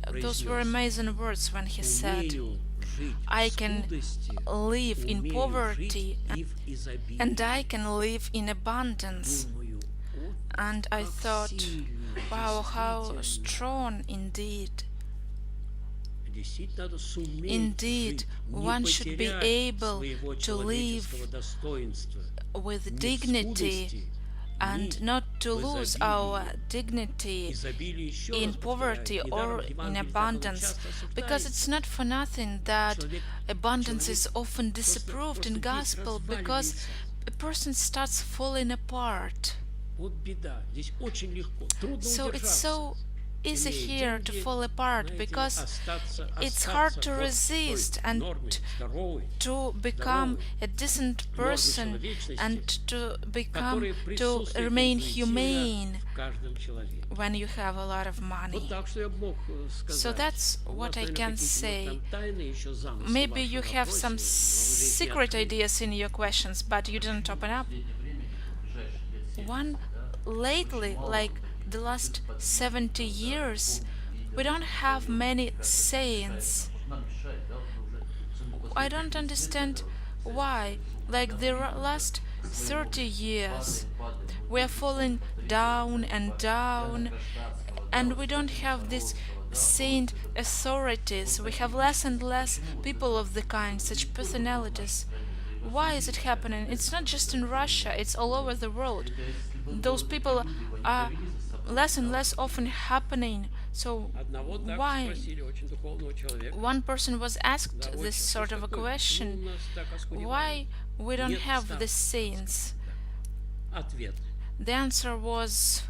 Those were amazing words when he said, I can live in poverty and I can live in abundance. And I thought, wow, how strong indeed. Indeed, one should be able to live with dignity and not to lose our dignity in poverty or in abundance, because it's not for nothing that abundance is often disapproved in gospel, because a person starts falling apart. So it's so easy here to fall apart, because it's hard to resist and to become a decent person and to remain humane when you have a lot of money. So that's what I can say. Maybe you have some secret ideas in your questions, but you didn't open up. One lately, like the last 70 years, we don't have many saints. I don't understand why. Like the last 30 years, we are falling down and down, and we don't have these saint authorities. We have less and less people of the kind, such personalities. Why is it happening? It's not just in Russia, it's all over the world. Those people are less and less often happening. So why? One person was asked this sort of a question: why we don't have the saints? The answer was,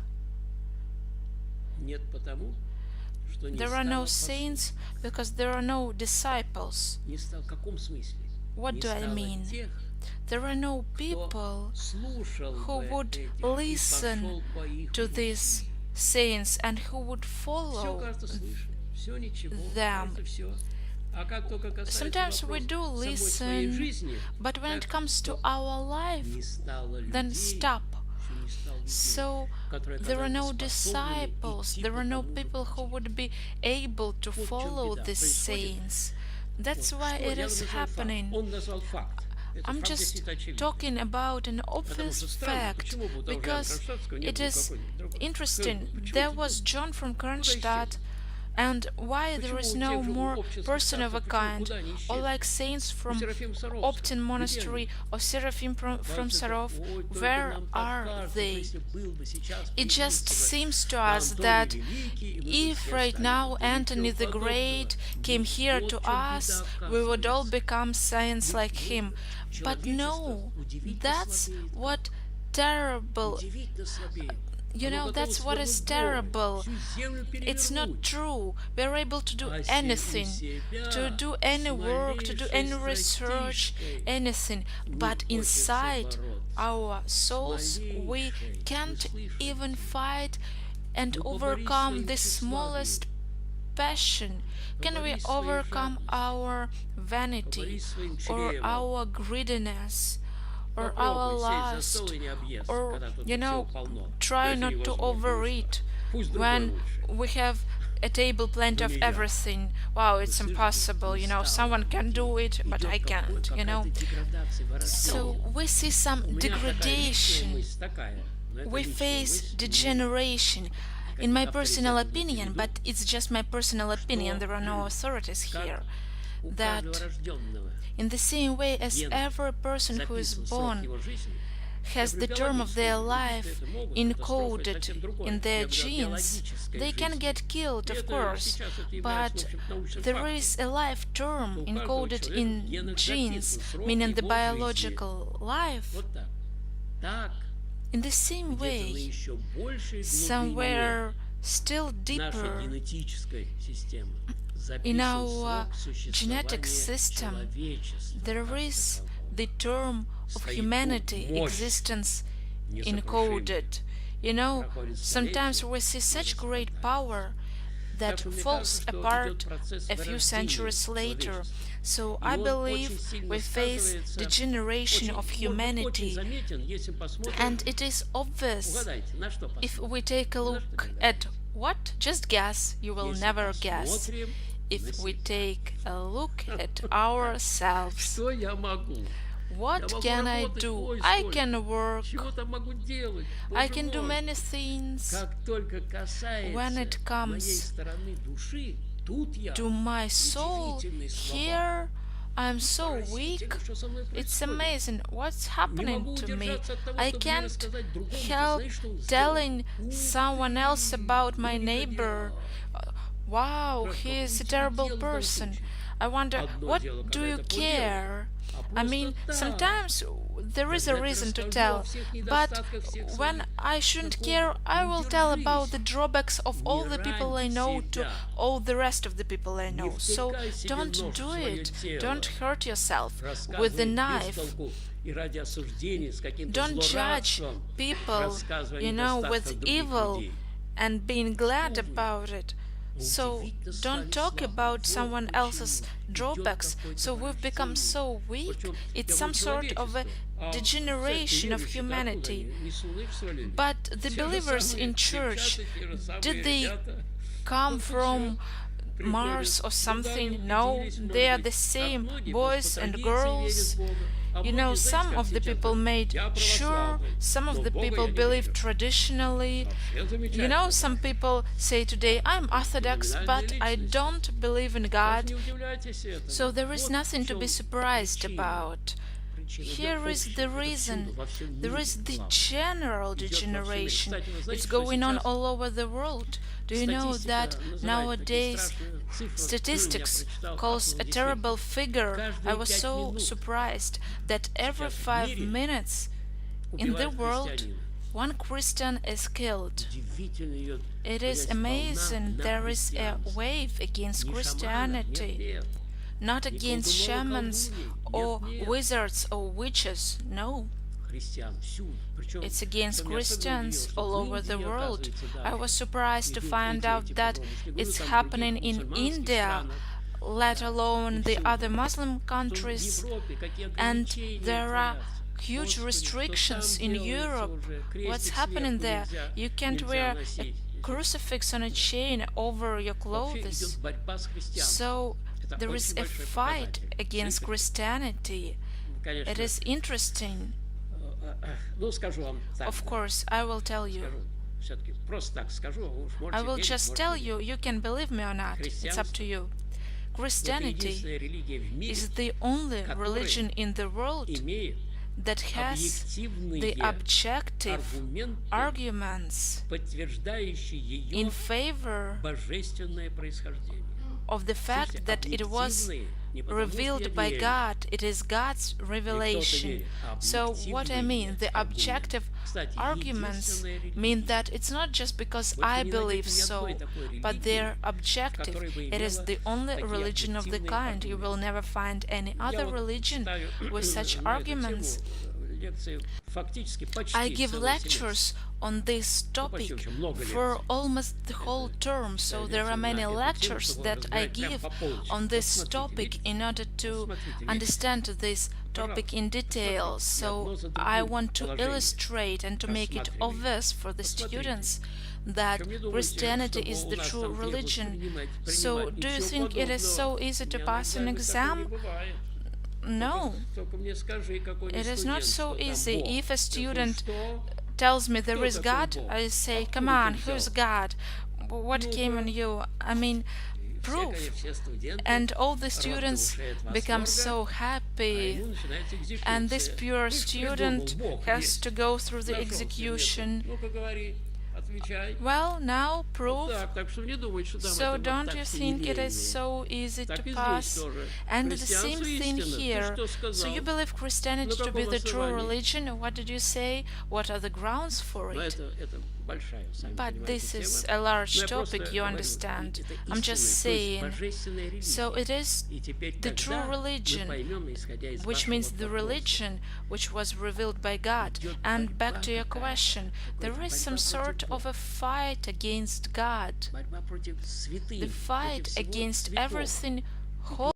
there are no saints because there are no disciples. What do I mean? There are no people who would listen to these saints and who would follow them. Sometimes we do listen, but when it comes to our life, then stop. So there are no disciples, there are no people who would be able to follow these saints. That's why it is happening. I'm just talking about an obvious fact, because it is interesting. There was John from Kronstadt, and why there is no more person of a kind, or like saints from Optin Monastery or Seraphim from Sarov, where are they? It just seems to us that if right now Anthony the Great came here to us, we would all become saints like him. But no, that's what terrible. That's what is terrible. It's not true. We're able to do anything, to do any work, to do any research, anything. But inside our souls, we can't even fight and overcome the smallest passion. Can we overcome our vanity or our greediness? Or our lust, or try not to overeat when we have a table plenty of everything. Wow, it's impossible, someone can do it, but I can't, So we see some degradation, we face degeneration. In my personal opinion, but it's just my personal opinion, there are no authorities here, that in the same way as every person who is born has the term of their life encoded in their genes, they can get killed, of course, but there is a life term encoded in genes, meaning the biological life. In the same way, somewhere still deeper in our genetic system, there is the term of humanity, existence encoded. Sometimes we see such great power that falls apart a few centuries later. So I believe we face degeneration of humanity, and it is obvious if we take a look at What? Just guess. You will never guess. If we take a look at ourselves, Что я могу? what can I do? I can work. Чего-то могу делать. I Боже can do мой. many things. Как только касается When it моей comes стороны души, тут я to my soul, удивительный слабак. here I'm so weak. Поразительно, что со мной It's происходит. amazing what's Не happening могу to me. удержаться от того, I чтобы не can't рассказать другому. Ты help знаешь, что он сделал? telling Ух someone else ты, about my ну, neighbor. негодяй. Wow, Проф, he is a какое тебе terrible дело в данном person. случае? I wonder, Одно what дело, do когда you это по делу, care? а I mean, просто так. sometimes there is a Когда я reason to расскажу о tell, всех but недостатках всех when своих I shouldn't знакомых, care, I will tell about the держись. drawbacks of all the people I рань know to себя. all the rest of the people I Не know. So втыкай себе don't нож в do свое it. тело. Don't hurt yourself with Рассказывай the без knife. толку и ради осуждения, с каким-то Don't judge злорадством, people, рассказывай о you know, with недостатках других evil людей. and being glad Увы. about it. So Удивительно don't стали talk слабы. about Вот someone else's почему. Идет drawbacks. какое-то So we've become so вырождение. weak. Причем It's для some sort of a человечества. А degeneration of верующие-то humanity. откуда они? Несуны, что ли? But the Те же believers самые in church, девчата, те же самые did they ребята. come Вот и from всё. Mars or Приходят, something? туда No, уделились, может they are быть. the Как same многие boys просто and традиции girls. верят в Бога. А You know, многие, знаете, some как of the сейчас people говорят, made я sure, православный, some of но the в Бога people я не believe верю. traditionally. Вообще You замечательно. know, some people say today, I'm Orthodox, but I don't believe in Даже God. не удивляйтесь этому. So there is Вот nothing в to be чём surprised причина. about. Причина. Here Это is общее, the это reason. всюду, во всем There мире is the главное. general Идет во всем мире. degeneration. Кстати, вы знаете, It's что going on сейчас all over the world. Do you know статистика that называет такие nowadays страшные цифры? statistics Я прочитал calls a одну terrible действительно. figure? I Каждые was 5 so минут surprised that every сейчас в 5 мире minutes in the убивают world христианина. one Christian is killed. Удивительно идет, It is понимаете, волна amazing. на There is a христианство. wave against Не шаманов, Christianity, нет. not Не against колдунов и shamans колдуней. or Нет. wizards or witches. No. Христиан всюду. Причем, It's against что меня особенно Christians удивило, что all в over the Индии, world. оказывается, I даже was surprised to идут find эти out that погромы. Я говорю, it's там в happening других in мусульманских India, странах, let alone the всюду. other Muslim Что в countries, Европе какие and ограничения there are творятся. huge Господи, restrictions что там in делается Europe. уже. What's Крестик happening сверху there? нельзя- You can't нельзя wear a носить. crucifix on a chain over your Вообще clothes. идет борьба с христианством. So Это there is очень a большой fight показатель. against Цифры, Christianity. конечно, It is interesting. ну, скажу вам так. Of course, I will tell you. Скажу. Все-таки просто так скажу, вы уж I можете will верить, just можете tell не you, you can believe me or not. It's up to you. Это Christianity единственная религия в мире, is the only religion in the world имеет that has the объективные objective аргументы, arguments подтверждающие in ее favor божественное происхождение. of the fact that it was Объективные, не потому, что я revealed by верю, God. It is God's или кто-то revelation. верит, а So what I mean, the объективные аргументы. objective Кстати, arguments единственная религия, mean that it's not just because Вы I не believe найдете ни so, одной такой but религии, their objective. которая бы It is имела the only такие religion of the объективные kind. You will аргументы. never find any Я other вот religion читаю with such на эту arguments. тему лекции фактически почти I give целый семестр. lectures on this topic очень много for лекций. almost the whole term, so there are many лекции на эту тему, lectures чтобы that I разбирать прям give по полочкам. on this Посмотрите topic лекции. in order to Посмотрите лекции. understand this topic in detail. So I want to illustrate and to make it obvious for the students that Christianity is the true religion. So do you think it is so easy to pass an exam? No, it is not so easy. If a student tells me there is God, I say, come on, who's God? What came on you? I mean, proof. And all the students become so happy, and this pure student has to go through the execution. Well, now proof. So don't you think it is so easy to pass? And the same thing here. So you believe Christianity to be the true religion? What did you say? What are the grounds for it? But this is a large topic, you understand. I'm just saying. So it is the true religion, which means the religion which was revealed by God. And back to your question, there is some sort of a fight against God, the fight against everything holy.